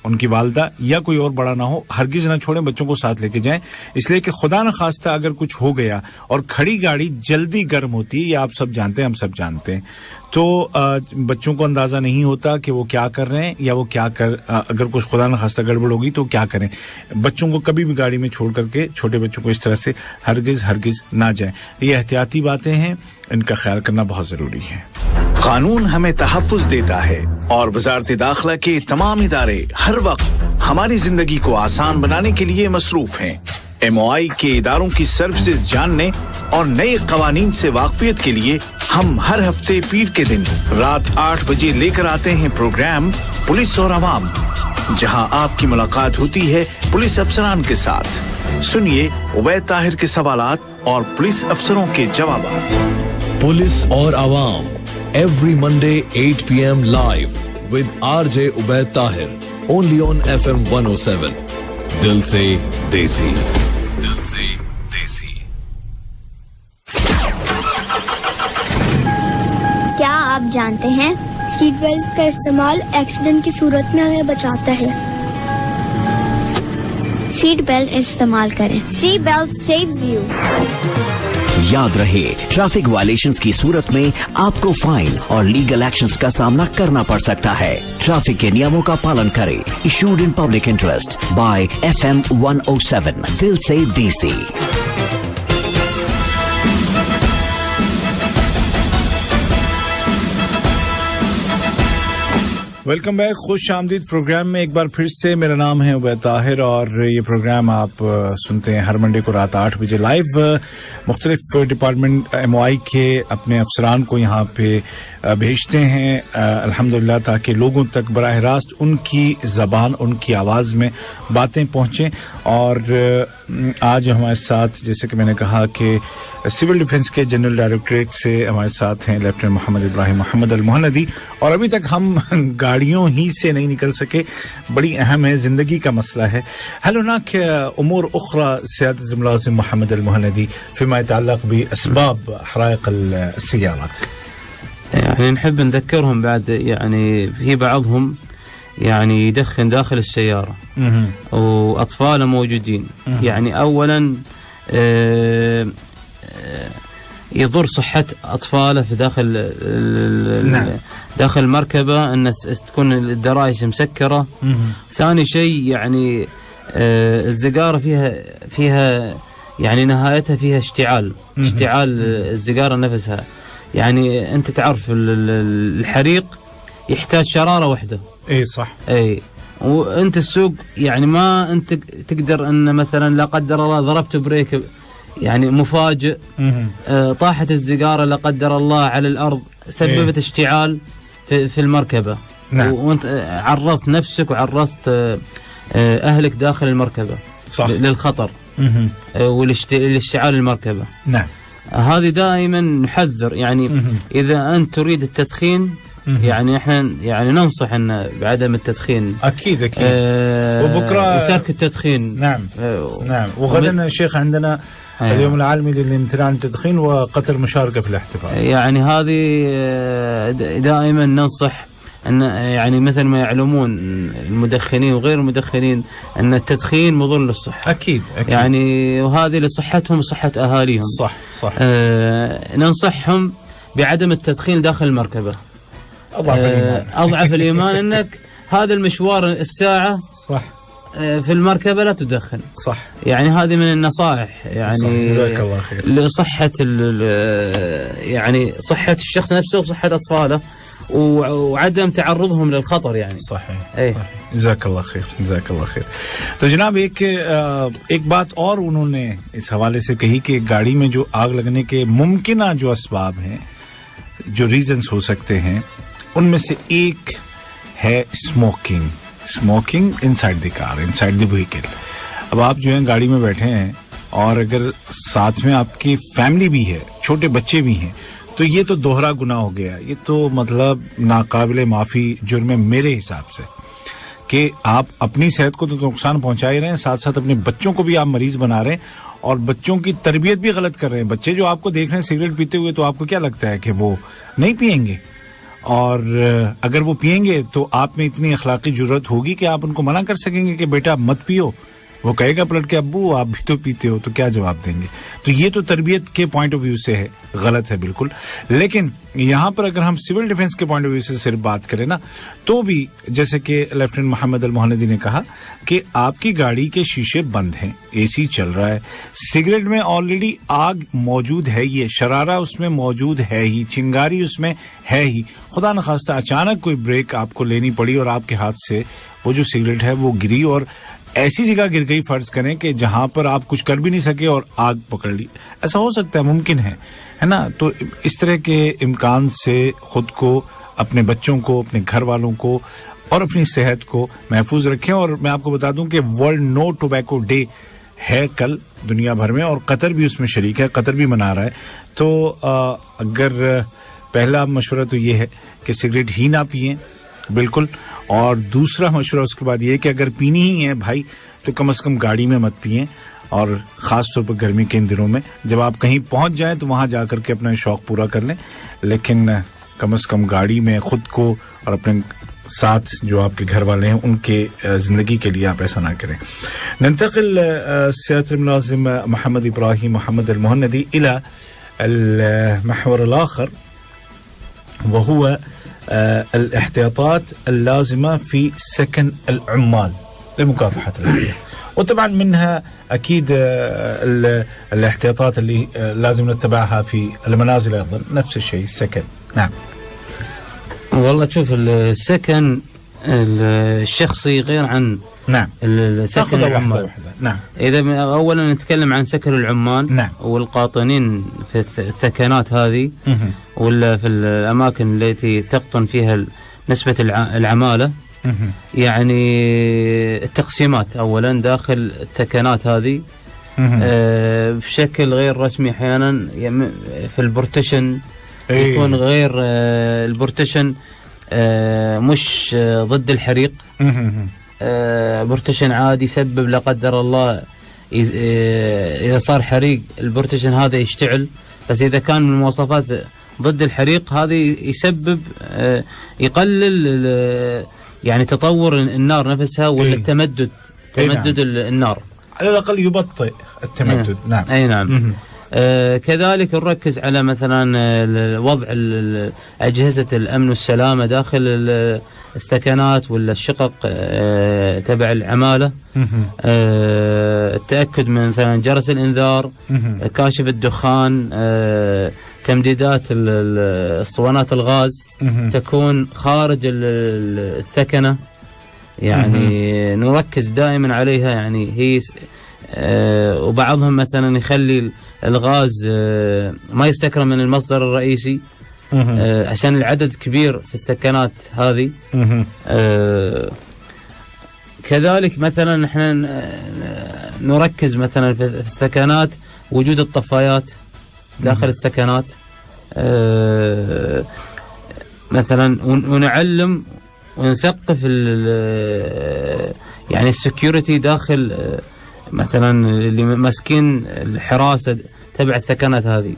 ان کی والدہ یا کوئی اور بڑا نہ ہو, ہرگز نہ چھوڑیں, بچوں کو ساتھ لے کے جائیں. اس لیے کہ خدا نہ خواستہ اگر کچھ ہو گیا, اور کھڑی گاڑی جلدی گرم ہوتی ہے, یہ آپ سب جانتے ہیں, ہم سب جانتے ہیں, تو بچوں کو اندازہ نہیں ہوتا کہ وہ کیا کر رہے ہیں یا وہ کیا اگر کچھ خدا نہ خواستہ گڑبڑ ہوگی تو کیا کریں. بچوں کو کبھی بھی گاڑی میں چھوڑ کر کے, چھوٹے بچوں کو اس طرح سے ہرگز نہ جائیں. یہ احتیاطی باتیں ہیں, ان کا خیال کرنا بہت ضروری ہے. قانون ہمیں تحفظ دیتا ہے اور وزارت داخلہ کے تمام ادارے ہر وقت ہماری زندگی کو آسان بنانے کے لیے مصروف ہیں. MOI کے اداروں کی سروسز جاننے اور نئے قوانین سے واقفیت کے لیے ہم ہر ہفتے پیر کے دن رات 8 بجے لے کر آتے ہیں پروگرام پولیس اور عوام, جہاں آپ کی ملاقات ہوتی ہے پولیس افسران کے ساتھ. سنیے عبید طاہر کے سوالات اور پولیس افسروں کے جوابات. پولیس اور عوام every Monday 8 p.m. live with RJ Ubaid Tahir only on FM 107. دل سے دیسی, دل سے دیسی. کیا آپ جانتے ہیں سیٹ بیلٹ کا استعمال ایکسیڈنٹ کی صورت میں ہمیں بچاتا ہے. سیٹ بیلٹ استعمال کریں. سیٹ بیلٹ سیوز یو. یاد رہے, ٹریفک وائلیشنز کی صورت میں آپ کو فائن اور لیگل ایکشنز کا سامنا کرنا پڑ سکتا ہے. ٹریفک کے نیاموں کا پالن کریں. ایشوڈ ان پبلک انٹرسٹ بائی FM 107 دل سے دیسی. ویلکم بیک, خوش آمدید پروگرام میں ایک بار پھر سے. میرا نام ہے عبید طاہر اور یہ پروگرام آپ سنتے ہیں ہر منڈے کو رات 8 بجے لائیو. مختلف ڈپارٹمنٹ MOI کے اپنے افسران کو یہاں پہ بھیجتے ہیں الحمدللہ, تاکہ لوگوں تک براہ راست ان کی زبان, ان کی آواز میں باتیں پہنچیں. اور آج ہمارے ساتھ, جیسے کہ میں نے کہا کہ سول ڈیفنس کے جنرل ڈائریکٹریٹ سے ہمارے ساتھ ہیں لیفٹیننٹ محمد ابراہیم محمد المہندی. اور ابھی تک ہم گاڑیوں ہی سے نہیں نکل سکے, بڑی اہم ہے, زندگی کا مسئلہ ہے. هل هناك امور اخرى سيادة الملازم محمد المهندي فيما يتعلق باسباب حرائق السيارات؟ يعني نحب نذكرهم بعد, يعني في بعضهم يعني يدخن داخل السيارة وأطفال موجودين. يعني أولا يضر صحة أطفاله في داخل نعم. داخل المركبة، أن تكون الدرايش مسكرة. ثاني شيء يعني السيجارة فيها يعني نهايتها فيها اشتعال السيجارة نفسها. يعني أنت تعرف الحريق يحتاج شرارة واحدة. اي صح. اي وانت السوق يعني ما انت تقدر ان مثلا لا قدر الله ضربت بريك يعني مفاجئ، طاحت السيجاره لا قدر الله على الارض، سببت اشتعال في المركبه. نعم. وانت عرضت نفسك وعرضت اهلك داخل المركبه صح. للخطر والاشتعال المركبه. نعم. هذه دائما نحذر يعني اذا انت تريد التدخين يعني احنا يعني ننصح ان بعدم التدخين اكيد وبكره وترك التدخين. نعم. نعم. وغدا الشيخ عندنا اليوم العالمي للامتناع عن التدخين وقتل المشاركه في الاحتفال. يعني هذه دائما ننصح ان يعني مثل ما يعلمون المدخنين وغير المدخنين ان التدخين مضر للصحه. اكيد. يعني وهذه لصحتهم وصحه اهاليهم. صح. ننصحهم بعدم التدخين داخل المركبه. أضعف الإيمان أنك هذا المشوار الساعة صح في المركبة لا تدخن. صح. يعني هذه من النصائح يعني جزاك الله خير لصحة يعني صحة الشخص نفسه وصحة أطفاله وعدم تعرضهم للخطر يعني. صحيح. جज़ाक अल्लाह खैर, जज़ाक अल्लाह खैर. तो जनाब एक बात और उन्होंने इस हवाले से कही कि गाड़ी में जो आग लगने के मुमकिना जो असबाब हैं, जो रीजंस हो सकते हैं, उनमें से एक है smoking inside the car, inside the vehicle. अब आप जो हैं गाड़ी में बैठे हैं और अगर साथ में आपकी फैमिली भी है, छोटे बच्चे भी हैं, तो ये तो दोहरा गुनाह हो गया. ये तो मतलब नाकाबिले माफी जुर्म है मेरे हिसाब से कि आप अपनी सेहत को तो नुकसान पहुंचा ही रहे हैं, साथ साथ अपने बच्चों को भी आप मरीज बना रहे हैं और बच्चों की तरबियत भी गलत कर रहे हैं. बच्चे जो आपको देख रहे हैं सिगरेट पीते हुए, तो आपको क्या लगता है कि वो नहीं पिएंगे? और अगर वो पिएंगे तो आप में इतनी अखलाकी जुर्रत होगी कि आप उनको मना कर सकेंगे कि बेटा मत पियो? वो कहेगा पलट के अब्बू आप भी तो पीते हो, तो क्या जवाब देंगे? तो ये तो तरबियत के पॉइंट ऑफ व्यू से है, गलत है बिल्कुल. लेकिन यहाँ पर अगर हम सिविल डिफेंस के पॉइंट ऑफ व्यू से सिर्फ बात करें ना, तो भी जैसे कि लेफ्टिनेंट मोहम्मद अल मोहन्नदी ने कहा कि आपकी गाड़ी के शीशे बंद हैं, एसी चल रहा है, सिगरेट में ऑलरेडी आग मौजूद है, ये शरारा उसमें मौजूद है ही, चिंगारी उसमें है ही. खुदा न खास्ता अचानक कोई ब्रेक आपको लेनी पड़ी और आपके हाथ से वो जो सिगरेट है वो गिरी और ऐसी जगह गिर गई, फर्ज करें कि जहां पर आप कुछ कर भी नहीं सके और आग पकड़ ली. ऐसा हो सकता है, मुमकिन है ना? तो इस तरह के इम्कान से खुद को, अपने बच्चों को, अपने घर वालों को और अपनी सेहत को महफूज रखें. और मैं आपको बता दूं कि वर्ल्ड नो टोबैको डे है कल दुनिया भर में और कतर भी उसमें शरीक है, कतर भी मना रहा है. तो अगर पहला मशवरा तो ये है कि सिगरेट ही ना पिएं बिल्कुल, और दूसरा मशवरा उसके बाद ये कि अगर पीनी ही है भाई तो कम से कम गाड़ी में मत पिएं, और ख़ास तौर पर गर्मी के इन दिनों में जब आप कहीं पहुंच जाएं तो वहां जाकर के अपना शौक पूरा कर लें, लेकिन कम से कम गाड़ी में खुद को और अपने साथ जो आपके घर वाले हैं उनके ज़िंदगी के लिए आप ऐसा ना करें. नंतक़िल सियासत मुलाज़िम मोहम्मद इब्राहिम मोहम्मद अल मोहन्नदी इला अल महवर अल आखर वहुवा الاحتياطات اللازمة في سكن العمال لمكافحة الحريق. وطبعا منها أكيد الاحتياطات اللي لازم نتبعها في المنازل أيضا نفس الشيء السكن. نعم والله شوف السكن الشخصي غير عن نعم السكن العمال. نعم إذا أولا نتكلم عن سكن العمال نعم. والقاطنين في الثكنات هذه ولا في الأماكن التي تقطن فيها نسبة العمالة، يعني التقسيمات أولا داخل الثكنات هذه بشكل غير رسمي أحيانا في البورتيشن يكون غير البورتيشن مش ضد الحريق، بورتيشن عادي يسبب لا قدر الله إذا صار حريق البورتيشن هذا يشتعل، بس إذا كان من المواصفات ضد الحريق هذه يسبب يقلل يعني تطور النار نفسها ولا تمدد النار، على الأقل يبطئ التمدد. نعم أي نعم. كذلك نركز على مثلا وضع أجهزة الأمن والسلامة داخل الثكنات ولا الشقق تبع العمالة. التأكد من مثلا جرس الإنذار، كاشف الدخان، تمديدات اسطوانات الغاز تكون خارج الثكنة، يعني نركز دائما عليها. يعني هي وبعضهم مثلا يخلي الغاز ما يستكرم من المصدر الرئيسي عشان العدد كبير في الثكنات هذه. كذلك مثلا احنا نركز مثلا في الثكنات وجود الطفايات داخل الثكنات مثلا، ونعلم ونثقف يعني السكيورتي داخل مثلا اللي ماسكين الحراسة تبع الثكنات هذه.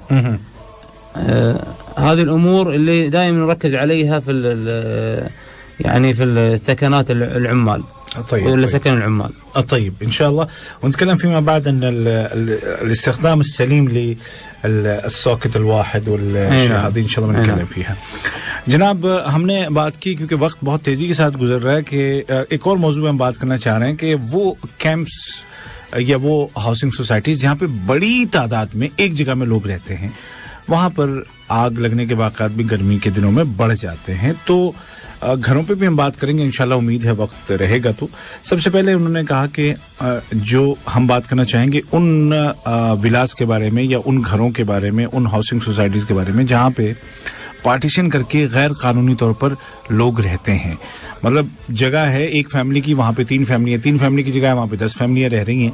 هذه الأمور اللي دائما نركز عليها في يعني في الثكنات العمال. طيب ولا سكن العمال. طيب ان شاء الله، ونتكلم فيما بعد ان الاستخدام السليم للسوكت الواحد والشهادين ان شاء الله بنتكلم فيها. جناب हमने बात की क्योंकि वक्त बहुत तेजी के साथ गुजर रहा है कि एक और मौजू में हम बात करना चाह रहे हैं कि वो कैंप्स या वो हाउसिंग सोसाइटीज जहाँ पे बड़ी तादाद में एक जगह में लोग रहते हैं, वहाँ पर आग लगने के वाक़यात भी गर्मी के दिनों में बढ़ जाते हैं। तो घरों पे भी हम बात करेंगे इंशाल्लाह, उम्मीद है वक्त रहेगा। तो सबसे पहले उन्होंने कहा कि जो हम बात करना चाहेंगे उन विलास के बारे में या उन घरों के बारे में, उन हाउसिंग सोसाइटीज़ के बारे में जहाँ पे पार्टीशन करके गैर कानूनी तौर पर लोग रहते हैं। मतलब जगह है एक फैमिली की, वहाँ पे 3 फैमिली है, 3 फैमिली की जगह है, वहाँ पे 10 फैमिलियाँ रह रही हैं।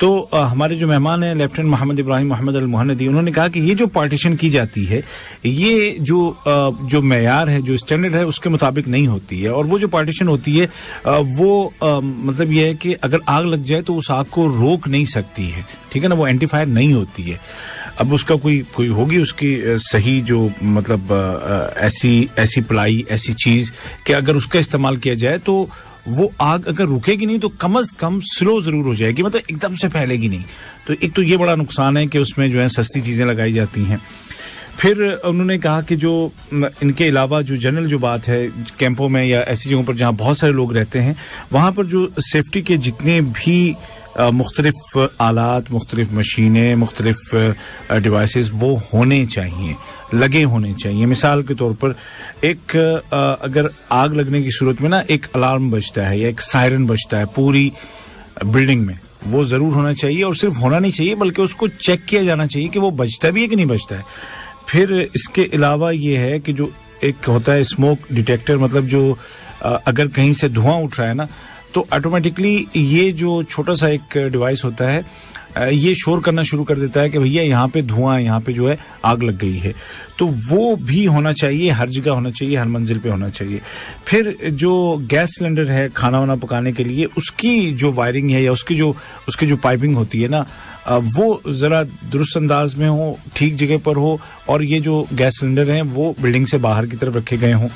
तो हमारे जो मेहमान हैं लेफ्टिनेंट मोहम्मद इब्राहिम मोहम्मद अल मुहन्नदी, उन्होंने कहा कि ये जो पार्टीशन की जाती है ये जो मेयार है, जो स्टैंडर्ड है उसके मुताबिक नहीं होती है। और वो जो पार्टीशन होती है वो मतलब ये है कि अगर आग लग जाए तो उस आग को रोक नहीं सकती है, ठीक है ना, वो एंटी फायर नहीं होती है। अब उसका कोई होगी उसकी सही जो मतलब ऐसी प्लाई, ऐसी चीज कि अगर उसका इस्तेमाल किया जाए तो वो आग अगर रुकेगी नहीं तो कम से कम स्लो जरूर हो जाएगी, मतलब एकदम से फैलेगी नहीं। तो एक तो ये बड़ा नुकसान है कि उसमें जो है सस्ती चीजें लगाई जाती हैं। फिर उन्होंने कहा कि जो इनके अलावा जो जनरल जो बात है कैंपों में या ऐसी जगहों पर जहाँ बहुत सारे लोग रहते हैं, वहाँ पर जो सेफ्टी के जितने भी मुख्तलिफ आलात, मुख्तलिफ मशीनें, मुख्तलिफ डिवाइसेस वो होने चाहिए, लगे होने चाहिए। मिसाल के तौर पर एक अगर आग लगने की सूरत में ना एक अलार्म बजता है या एक सायरन बजता है पूरी बिल्डिंग में, वो जरूर होना चाहिए। और सिर्फ होना नहीं चाहिए बल्कि उसको चेक किया जाना चाहिए कि वो बजता भी है कि नहीं बजता है। फिर इसके अलावा ये है कि जो एक होता है स्मोक डिटेक्टर, मतलब जो अगर कहीं से धुआं उठ रहा है ना तो ऑटोमेटिकली ये जो छोटा सा एक डिवाइस होता है ये शोर करना शुरू कर देता है कि भैया यहाँ पे धुआं है, यहाँ पे जो है आग लग गई है। तो वो भी होना चाहिए, हर जगह होना चाहिए, हर मंजिल पे होना चाहिए। फिर जो गैस सिलेंडर है खाना वाना पकाने के लिए, उसकी जो वायरिंग है या उसकी जो पाइपिंग होती है ना, वो जरा दुरुस्त अंदाज में हो, ठीक जगह पर हो, और ये जो गैस सिलेंडर हैं वो बिल्डिंग से बाहर की तरफ रखे गए हों।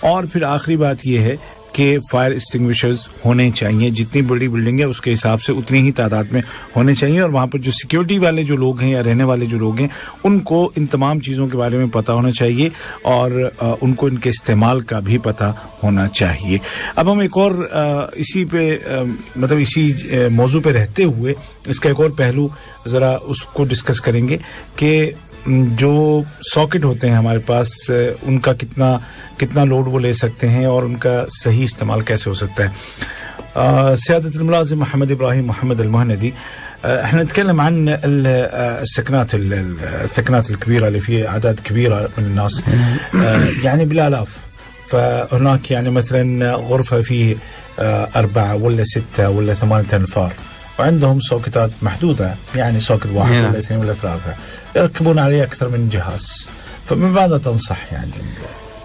और फिर आखिरी बात ये है कि फायर एक्सटिंग्विशर्स होने चाहिए, जितनी बड़ी बिल्डिंग है उसके हिसाब से उतनी ही तादाद में होने चाहिए। और वहाँ पर जो सिक्योरिटी वाले जो लोग हैं या रहने वाले जो लोग हैं उनको इन तमाम चीज़ों के बारे में पता होना चाहिए और उनको इनके इस्तेमाल का भी पता होना चाहिए। अब हम एक और इसी पे मतलब इसी मौजू पे रहते हुए इसका एक और पहलू ज़रा उसको डिस्कस करेंगे कि जो सॉकेट होते हैं हमारे पास उनका कितना लोड वो ले सकते हैं और उनका सही इस्तेमाल कैसे हो सकता है। سيادة الملازم محمد إبراهيم محمد المهندي، احنا نتكلم عن الثكنات الكبيرة اللي فيها أعداد كبيرة من الناس يعني بالآلاف. فهناك يعني مثلا غرفة فيه 4 ولا 6 ولا 8 أنفار، وعندهم سوكتات محدودة، يعني سوكت 1 ولا 2 ولا 3 يركبون عليه أكثر من جهاز. فمن ماذا تنصح يعني؟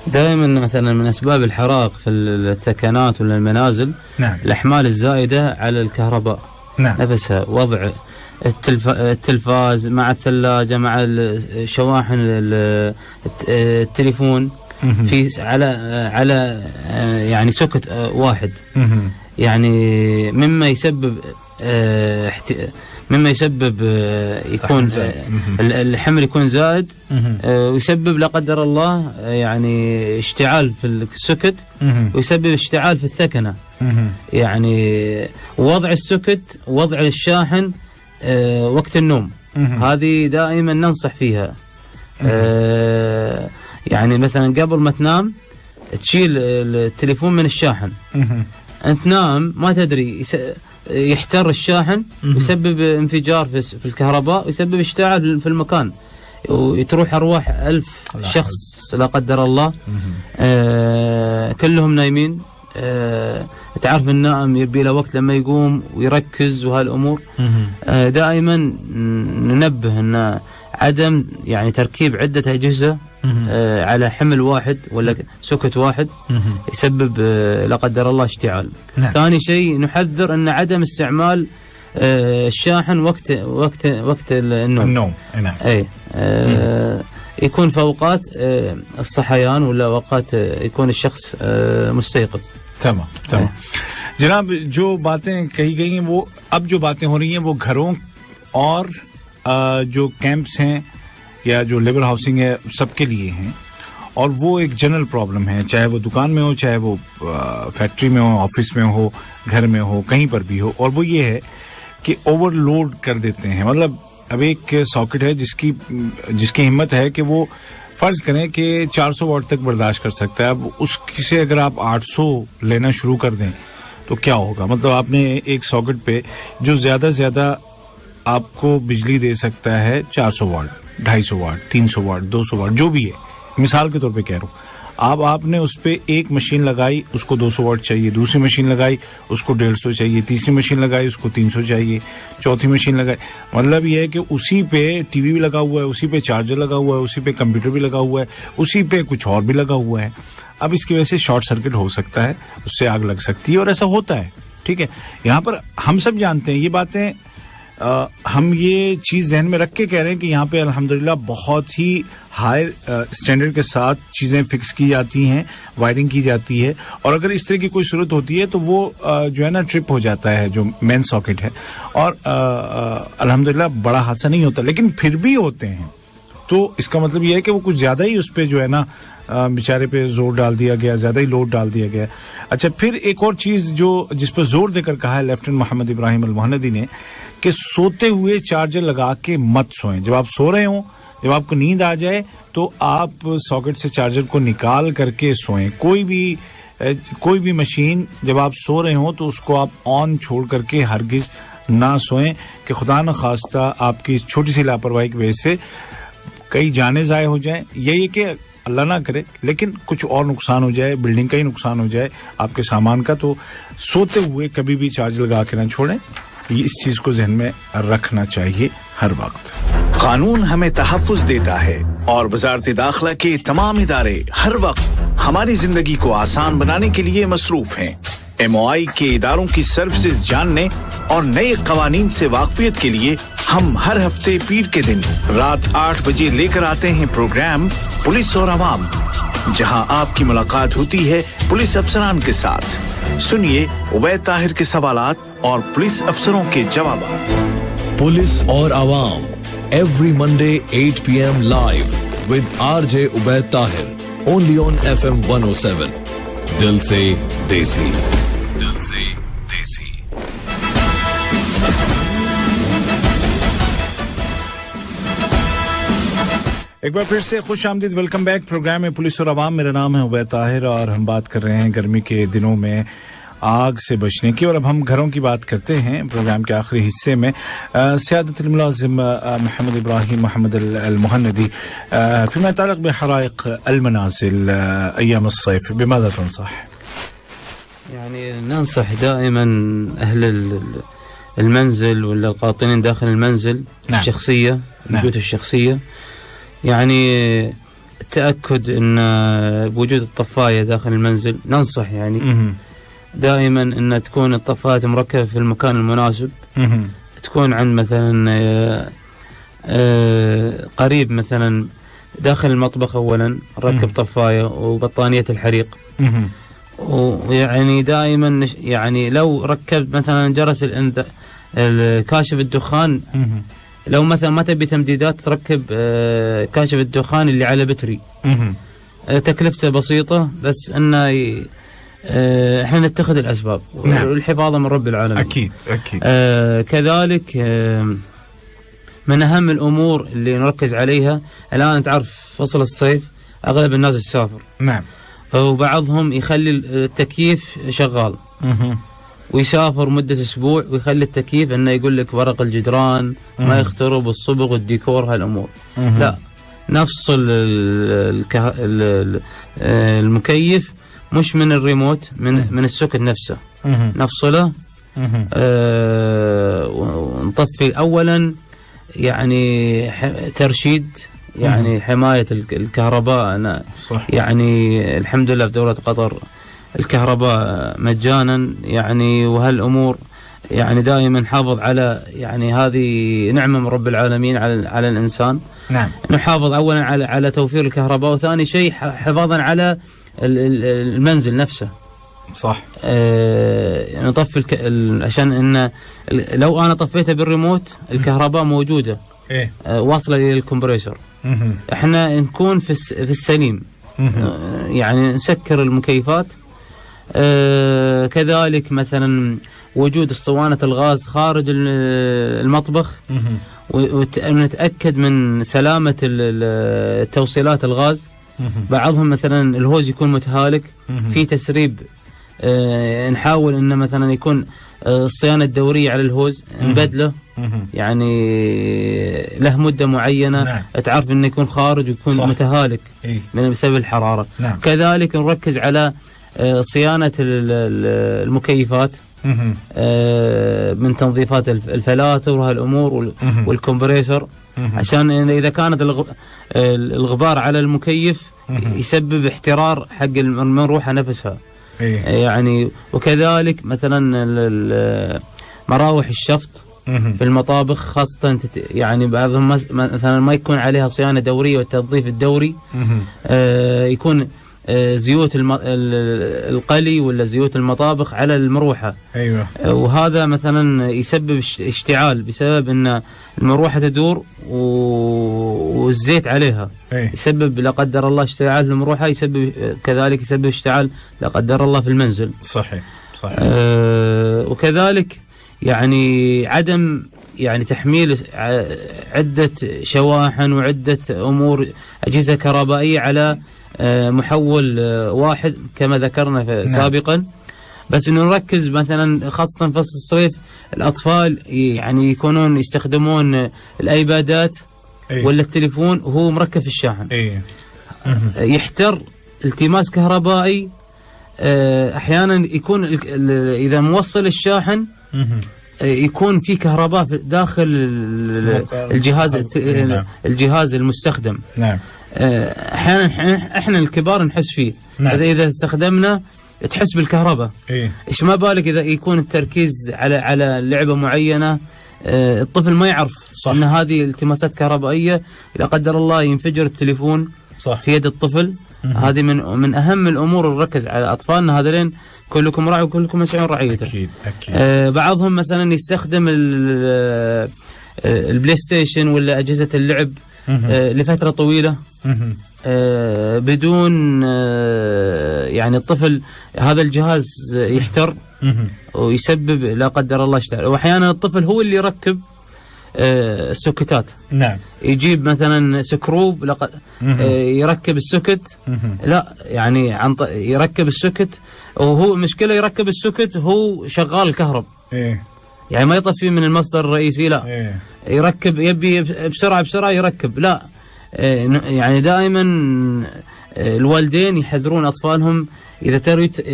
دائما مثلا من أسباب الحرائق في الثكنات ولا المنازل نعم. الأحمال الزائدة على الكهرباء نعم. نفسها، وضع التلفاز مع الثلاجة مع شواحن التليفون في على يعني سوكت واحد، يعني مما يسبب مما يسبب يكون الحمل يكون زائد ويسبب لا قدر الله يعني اشتعال في السكت ويسبب اشتعال في الثكنة. يعني وضع السكت وضع الشاحن وقت النوم هذه دائما ننصح فيها. يعني مثلا قبل ما تنام تشيل التليفون من الشاحن. أنت نام ما تدري يحتر الشاحن ويسبب انفجار في الكهرباء ويسبب اشتعال في المكان وتروح أرواح 1000 شخص لا قدر الله. كلهم نايمين. تعرف النائم يبي له وقت لما يقوم ويركز وهالأمور. دائما ننبه أن عدم يعني تركيب عدة أجهزة على حمل واحد ولا سكت واحد يسبب لا قدر الله اشتعال. ثاني شيء نحذر أن عدم استعمال الشاحن وقت النوم. نعم. أي يكون في أوقات الصحيان ولا أوقات يكون الشخص مستيقظ. تمام. جناب جو باتیں کہی گئی ہیں وہ اب جو باتیں ہو رہی ہیں وہ گھروں اور جو کیمپس ہیں یا جو لیبر ہاؤسنگ ہے سب کے لیے ہیں اور وہ ایک جنرل پرابلم ہے چاہے وہ دکان میں ہو چاہے وہ فیکٹری میں ہو آفس میں ہو گھر میں ہو کہیں پر بھی ہو. اور وہ یہ ہے کہ اوور لوڈ کر دیتے ہیں. مطلب اب ایک ساکٹ ہے جس کی ہمت ہے کہ وہ فرض کریں کہ 400 واٹ تک برداشت کر سکتا ہے. اب اس سے اگر آپ 800 لینا شروع کر دیں تو کیا ہوگا. مطلب آپ نے ایک ساکٹ پہ جو زیادہ سے زیادہ آپ کو بجلی دے سکتا ہے 400 واٹ 250 واٹ 300 واٹ 200 واٹ جو بھی ہے مثال کے طور پہ کہہ رہا ہوں. اب آپ نے اس پہ ایک مشین لگائی اس کو 200 واٹ چاہیے, دوسری مشین لگائی اس کو 150 چاہیے, تیسری مشین لگائی اس کو 300 چاہیے, چوتھی مشین لگائی. مطلب یہ ہے کہ اسی پہ ٹی وی بھی لگا ہوا ہے, اسی پہ چارجر لگا ہوا ہے, اسی پہ کمپیوٹر بھی لگا ہوا ہے, اسی پہ کچھ اور بھی لگا ہوا ہے. اب اس کی وجہ سے شارٹ سرکٹ ہو سکتا ہے, اس سے آگ لگ سکتی ہے اور ایسا ہوتا ہے. ٹھیک ہے, یہاں پر ہم سب جانتے ہیں یہ باتیں, ہم یہ چیز ذہن میں رکھ کے کہہ رہے ہیں کہ یہاں پہ الحمدللہ بہت ہی ہائی اسٹینڈرڈ کے ساتھ چیزیں فکس کی جاتی ہیں, وائرنگ کی جاتی ہے, اور اگر اس طرح کی کوئی صورت ہوتی ہے تو وہ جو ہے نا ٹرپ ہو جاتا ہے جو مین ساکٹ ہے, اور الحمدللہ بڑا حادثہ نہیں ہوتا, لیکن پھر بھی ہوتے ہیں. تو اس کا مطلب یہ ہے کہ وہ کچھ زیادہ ہی اس پہ جو ہے نا بیچارے پہ زور ڈال دیا گیا, زیادہ ہی لوڈ ڈال دیا گیا. اچھا, پھر ایک اور چیز جس پر زور دے کر کہا ہے لیفٹیننٹ محمد ابراہیم المہندی نے کہ سوتے ہوئے چارجر لگا کے مت سوئیں. جب آپ سو رہے ہوں, جب آپ کو نیند آ جائے تو آپ ساکٹ سے چارجر کو نکال کر کے سوئیں. کوئی بھی مشین جب آپ سو رہے ہوں تو اس کو آپ آن چھوڑ کر کے ہرگز نہ سوئیں کہ خدا نخواستہ آپ کی اس چھوٹی سی لاپرواہی کی وجہ سے کئی جانیں ضائع ہو جائیں. یہی کہ اللہ نہ کرے لیکن کچھ اور نقصان ہو جائے, بلڈنگ کا ہی نقصان ہو جائے, آپ کے سامان کا. تو سوتے ہوئے کبھی بھی چارجر لگا کے نہ چھوڑیں. اس چیز کو ذہن میں رکھنا چاہیے ہر وقت. قانون ہمیں تحفظ دیتا ہے اور وزارت داخلہ کے تمام ادارے ہر وقت ہماری زندگی کو آسان بنانے کے لیے مصروف ہیں. MOI کے اداروں کی سروسز جاننے اور نئے قوانین سے واقفیت کے لیے ہم ہر ہفتے پیر کے دن رات 8 بجے لے کر آتے ہیں پروگرام پولیس اور عوام, جہاں آپ کی ملاقات ہوتی ہے پولیس افسران کے ساتھ. سنیے عبید طاہر کے سوالات اور پولیس افسروں کے جوابات. پولیس اور عوام every Monday 8 p.m. live with RJ عبید طاہر only on FM 107. دل سے دیسی. دل سے دیسی. ایک بار پھر سے خوش آمدید, ویلکم بیک. پروگرام ہے پولیس اور عوام. میرا نام ہے عبید طاہر اور ہم بات کر رہے ہیں گرمی کے دنوں میں آگ سے بچنے کی, اور اب ہم گھروں کی بات کرتے ہیں پروگرام کے آخری حصے میں. سیادت الملازم محمد ابراہیم محمد المهندي فيما يتعلق بحرائق المنازل أيام الصيف بماذا تنصح؟ يعني ننصح دائما أهل المنزل ولا القاطنين داخل المنزل الشخصية, البيوت الشخصية, يعني التأكد أن بوجود الطفاية داخل المنزل. ننصح يعني دائما أن تكون الطفاية مركبة في المكان المناسب, تكون عند مثلا قريب مثلا داخل المطبخ أولا ركب طفاية وبطانية الحريق. ويعني دائما يعني لو ركبت مثلا جرس كاشف الدخان، لو مثلا ما تبي تمديدات تركب كاشف الدخان اللي على بتري. تكلفته بسيطة، بس انه احنا نتخذ الاسباب والحفاظ من رب العالمين. اكيد. كذلك من اهم الامور اللي نركز عليها الان، انت عارف فصل الصيف اغلب الناس تسافر. نعم. وبعضهم يخلي التكييف شغال ويسافر مدة أسبوع ويخلي التكييف إنه يقول لك ورق الجدران ما يخترب، الصبغ والديكور هالأمور. لا، نفصل المكيف مش من الريموت، من السوكت نفسه. نفصله، ونطفي أولا يعني ترشيد، يعني حماية الكهرباء. أنا صح. يعني الحمد لله في دولة قطر الكهرباء مجانا، يعني وهالأمور يعني دائما نحافظ على، يعني هذه نعمة من رب العالمين على الإنسان. نعم. نحافظ أولا على توفير الكهرباء، وثاني شيء حفاظا على المنزل نفسه. صح. نطفي عشان إن لو أنا طفيته بالريموت الكهرباء موجودة واصلة إلى الكمبريسور. إحنا نكون في السليم، يعني نسكر المكيفات. كذلك مثلا وجود اسطوانة الغاز خارج المطبخ، ونتأكد من سلامة توصيلات الغاز. بعضهم مثلا الهوز يكون متهالك في تسريب، نحاول ان مثلا يكون الصيانة الدورية على الهوز نبدله، يعني له مدة معينة. نعم. تعرف انه يكون خارج ويكون صح. متهالك بسبب الحرارة. نعم. كذلك نركز على صيانة المكيفات، من تنظيفات الفلاتر وهالأمور والكمبريسور، عشان إذا كانت الغبار على المكيف يسبب احترار حق المروحة نفسها. يعني وكذلك مثلا مراوح الشفط في المطابخ خاصة، يعني بعضهم مثلا ما يكون عليها صيانة دورية والتنظيف الدوري، يكون زيوت القلي ولا زيوت المطابخ على المروحة. أيوة. وهذا مثلا يسبب اشتعال بسبب ان المروحة تدور والزيت عليها. يسبب لا قدر الله اشتعال في المروحة، يسبب كذلك يسبب اشتعال لا قدر الله في المنزل. صحيح. وكذلك يعني عدم يعني تحميل عدة شواحن وعدة أمور أجهزة كهربائية على محول واحد كما ذكرنا سابقا. بس انه نركز مثلا خاصة فصل الصيف الأطفال يعني يكونون يستخدمون الأيبادات ولا التليفون وهو مركب في الشاحن. يحتر التماس كهربائي. أحيانا يكون إذا موصل الشاحن يكون في كهرباء داخل الجهاز المستخدم. نعم. احيانا احنا الكبار نحس فيه. نعم. اذا استخدمنا تحس بالكهرباء. ايش ما بالك اذا يكون التركيز على لعبه معينه، الطفل ما يعرف صح. ان هذه التماسات كهربائيه، لا قدر الله ينفجر التليفون صح. في يد الطفل. هذه من اهم الامور اللي نركز على اطفالنا هذولين. كلكم راعي وكلكم مسؤول رعيته. اكيد. بعضهم مثلا يستخدم البلاي ستيشن ولا اجهزه اللعب لفترة طويلة بدون يعني الطفل هذا الجهاز يحتر ويسبب لا قدر الله اشتعال. واحيانا الطفل هو اللي يركب السوكتات. نعم. يجيب مثلا سكروب يركب السوكت. لا يعني يركب السوكت وهو مشكلة يركب السوكت هو شغال الكهرب. يعني ما يطفي من المصدر الرئيسي. لا. يركب يبي بسرعة يركب. لا. يعني دائما الوالدين يحذرون أطفالهم إذا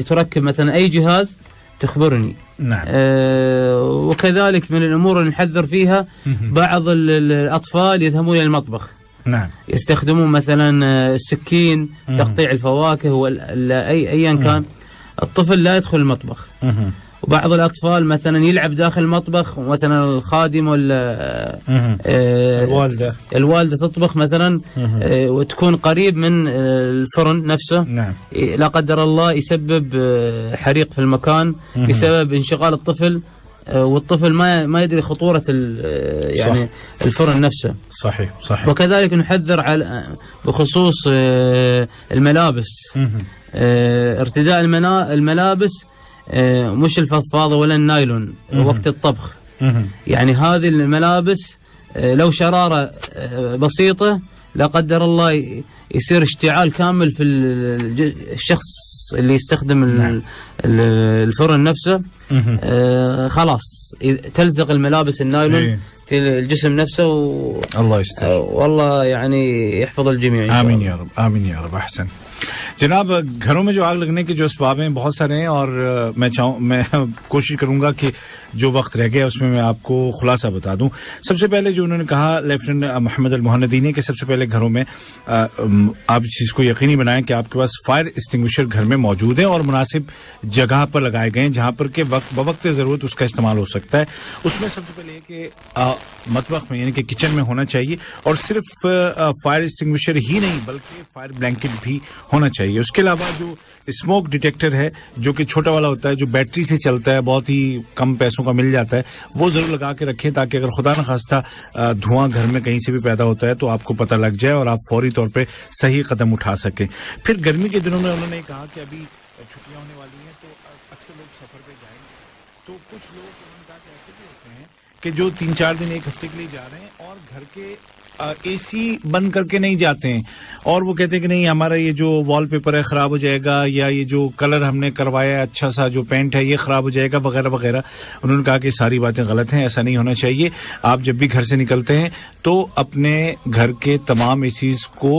تركب مثلا أي جهاز تخبرني. نعم. وكذلك من الأمور اللي نحذر فيها بعض الأطفال يذهبون إلى المطبخ. نعم. يستخدمون مثلا السكين تقطيع الفواكه ولا أيا كان. الطفل لا يدخل المطبخ. وبعض الأطفال مثلا يلعب داخل المطبخ، مثلا الخادم ولا الوالدة تطبخ مثلا وتكون قريب من الفرن نفسه. نعم. لا قدر الله يسبب حريق في المكان بسبب انشغال الطفل والطفل ما يدري خطورة يعني الفرن نفسه. صحيح. وكذلك نحذر على بخصوص الملابس، ارتداء الملابس مش الفضفاضة ولا النايلون وقت الطبخ. يعني هذه الملابس لو شرارة بسيطة لا قدر الله يصير اشتعال كامل في الشخص اللي يستخدم الفرن نفسه. خلاص تلزق الملابس النايلون في الجسم نفسه الله يستر والله يعني يحفظ الجميع. آمين يا رب، آمين يا رب. أحسن जनाब, घरों में जो आग लगने के जो असबाब हैं बहुत सारे हैं और मैं कोशिश करूंगा कि जो वक्त रह गया उसमें मैं आपको खुलासा बता दूं. सबसे पहले जो उन्होंने कहा लेफ्टिनेंट मोहम्मद अल मोहन्नदी ने कि सबसे पहले घरों में आप इस चीज़ को यकीनी बनाएं कि आपके पास फायर एक्सटिंग्विशर घर में मौजूद है और मुनासिब जगह पर लगाए गए हैं जहां पर के वक्त ज़रूरत उसका इस्तेमाल हो सकता है. उसमें सबसे पहले कि मतबख में यानी कि किचन में होना चाहिए और सिर्फ फायर एक्सटिंग्विशर ही नहीं बल्कि फायर ब्लैंकेट भी होना चाहिए. उसके अलावा जो स्मोक डिटेक्टर है जो कि छोटा वाला होता है, जो बैटरी से चलता है, बहुत ही कम पैसों का मिल जाता है, वो जरूर लगा के रखें ताकि अगर खुदा न खास्ता धुआं घर में कहीं से भी पैदा होता है तो आपको पता लग जाए और आप फौरी तौर पे सही कदम उठा सकें. फिर गर्मी के दिनों में उन्होंने कहा कि अभी छुट्टियां होने वाली हैं तो अक्सर लोग सफर पे जाएंगे, तो कुछ लोग उन्होंने कहा कि ऐसे भी होते हैं कि जो 3-4 दिन एक हफ्ते के लिए जा रहे हैं और घर के एसी बंद करके नहीं जाते हैं और वो कहते हैं कि नहीं हमारा ये जो वॉलपेपर है खराब हो जाएगा या ये जो कलर हमने करवाया है अच्छा सा जो पेंट है ये खराब हो जाएगा वगैरह वगैरह. उन्होंने कहा कि सारी बातें गलत हैं, ऐसा नहीं होना चाहिए. आप जब भी घर से निकलते हैं तो अपने घर के तमाम एसीज को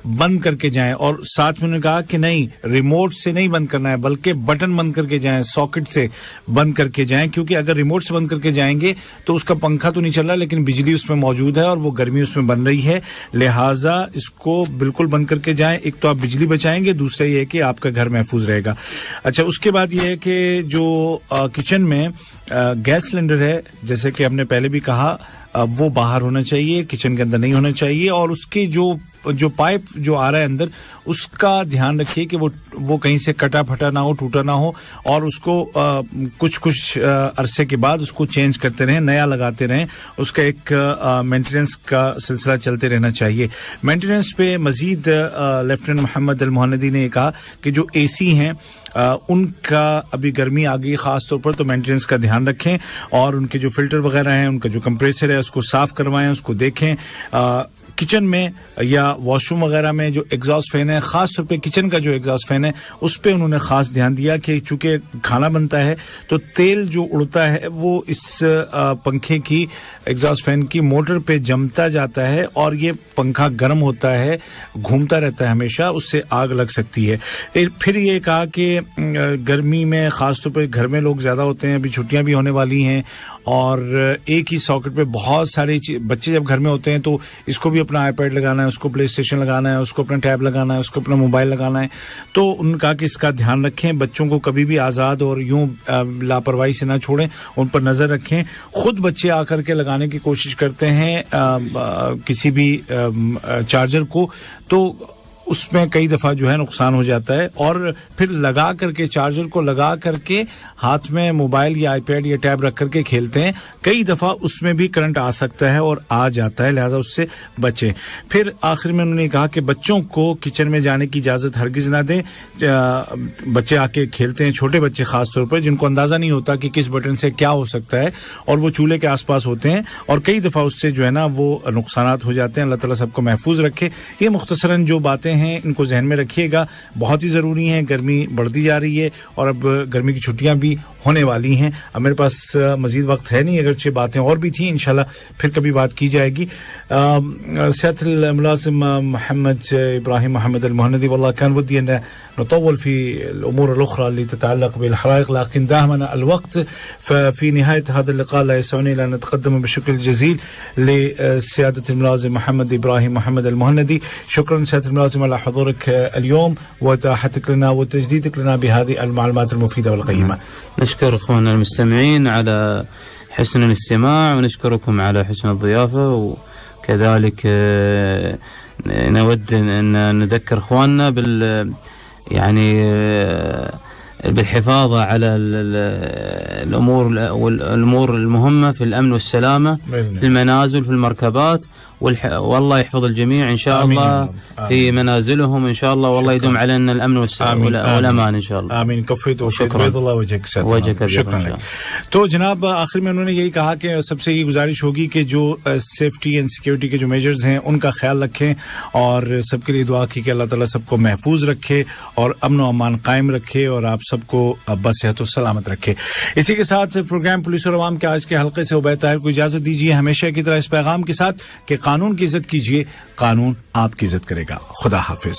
बंद करके जाएं और साथ में उन्होंने कहा कि नहीं रिमोट से नहीं बंद करना है बल्कि बटन बंद करके जाएं, सॉकेट से बंद करके जाएं, क्योंकि अगर रिमोट से बंद करके जाएंगे तो उसका पंखा तो नहीं चल रहा लेकिन बिजली उसमें मौजूद है और वो गर्मी उसमें बन रही है. लिहाजा इसको बिल्कुल बंद करके जाएं. एक तो आप बिजली बचाएंगे, दूसरा ये है कि आपका घर महफूज रहेगा. अच्छा, उसके बाद ये है कि जो किचन में गैस सिलेंडर है जैसे कि हमने पहले भी कहा वो बाहर होना चाहिए, किचन के अंदर नहीं होना चाहिए और उसकी जो पाइप जो आ रहा है अंदर उसका ध्यान रखिए कि वो कहीं से कटा फटा ना हो, टूटा ना हो और उसको कुछ अरसे के बाद उसको चेंज करते रहें, नया लगाते रहें. उसका एक मेंटेनेंस का सिलसिला चलते रहना चाहिए. मेंटेनेंस पे मजीद लेफ्टिनेंट मोहम्मद अल मोहन्नदी ने कहा कि जो एसी हैं उनका अभी गर्मी आ गई खास तौर पर तो मेंटेनेंस का ध्यान रखें और उनके जो फिल्टर वगैरह हैं उनका जो कंप्रेसर है उसको साफ करवाएं, उसको देखें. किचन में या वॉशरूम वगैरह में जो एग्जॉस्ट फैन है, खास तौर पे किचन का जो एग्जॉस्ट फैन है उस पे उन्होंने खास ध्यान दिया कि चूंकि खाना बनता है तो तेल जो उड़ता है वो इस पंखे की एग्जॉस्ट फैन की मोटर पे जमता जाता है और ये पंखा गर्म होता है, घूमता रहता है हमेशा, उससे आग लग सकती है. फिर ये कहा कि गर्मी में खास तौर पे घर में लोग ज्यादा होते हैं, अभी छुट्टियां भी होने वाली हैं और एक ही सॉकेट पे बहुत सारे बच्चे जब घर में होते हैं तो इसको भी अपना आईपैड लगाना है, उसको प्ले स्टेशन लगाना है, उसको अपना टैब लगाना है, उसको अपना मोबाइल लगाना है. तो उन्होंने कहा कि इसका ध्यान रखें, बच्चों को कभी भी आज़ाद और यूं लापरवाही से ना छोड़ें, उन पर नजर रखें. खुद बच्चे आकर के लगाने की कोशिश करते हैं किसी भी चार्जर को तो उसमें कई दफा जो है नुकसान हो जाता है और फिर लगा करके चार्जर को लगा करके हाथ में मोबाइल या आईपैड या टैब रख करके खेलते हैं, कई दफा उसमें भी करंट आ सकता है और आ जाता है, लिहाजा उससे बचें. फिर आखिर में उन्होंने कहा कि बच्चों को किचन में जाने की इजाजत हरगिज ना दें. बच्चे आके खेलते हैं, छोटे बच्चे खास तौर पर जिनको अंदाजा नहीं होता कि किस बटन से क्या हो सकता है और वो चूल्हे के आसपास होते हैं और कई दफा उससे जो है ना वो नुकसानात हो जाते हैं. अल्लाह ताला सबको महफूज रखे. ये मुख्तसरन जो बातें हैं इनको जहन में रखिएगा, बहुत ही जरूरी है. गर्मी बढ़ती जा रही है और अब गर्मी की छुट्टियां भी होने वाली हैं. अब मेरे पास मजीद वक्त है नहीं, अगरचे बातें और भी थी, इंशाल्लाह फिर कभी बात की जाएगी. सियातुल मुलाजिम मोहम्मद इब्राहिम मोहम्मद अल मोहन्नदी वल्लाह कान वदी अन نطول في الأمور الأخرى اللي تتعلق بالحرائق لكن داهمنا الوقت. ففي نهاية هذا اللقاء لا يسعني إلا أن نتقدم بالشكر الجزيل لسيادة الملازم محمد إبراهيم محمد المهندي. شكرا سيادة الملازم على حضورك اليوم وإتاحتك لنا وتجديدك لنا بهذه المعلومات المفيدة والقيمة. نشكر إخواننا المستمعين على حسن الاستماع ونشكركم على حسن الضيافة وكذلك نود أن نذكر إخواننا يعني بالحفاظ على الأمور المهمة في الأمن والسلامة في المنازل في المركبات، والله يحفظ الجميع إن شاء الله في منازلهم إن شاء الله، والله يدوم علينا الأمن والأمان إن شاء الله. آمین. کفیت و شکر اللہ وجہ کا شکر. تو جناب آخر میں انہوں نے یہی کہا کہ سب سے یہ گزارش ہوگی کہ جو سیفٹی اینڈ سیکیورٹی کے جو میجرز ہیں ان کا خیال رکھیں اور سب کے لیے دعا کی کہ اللہ تعالیٰ سب کو محفوظ رکھے اور امن و امان قائم رکھے اور آپ سب کو بصحت و سلامت رکھے. اسی کے ساتھ پروگرام پولیس اور عوام کے آج کے حلقے سے عبید طاہر کو اجازت دیجیے ہمیشہ کی طرح اس پیغام کے ساتھ کہ قانون کی عزت کیجیے، قانون آپ کی عزت کرے گا. خدا حافظ.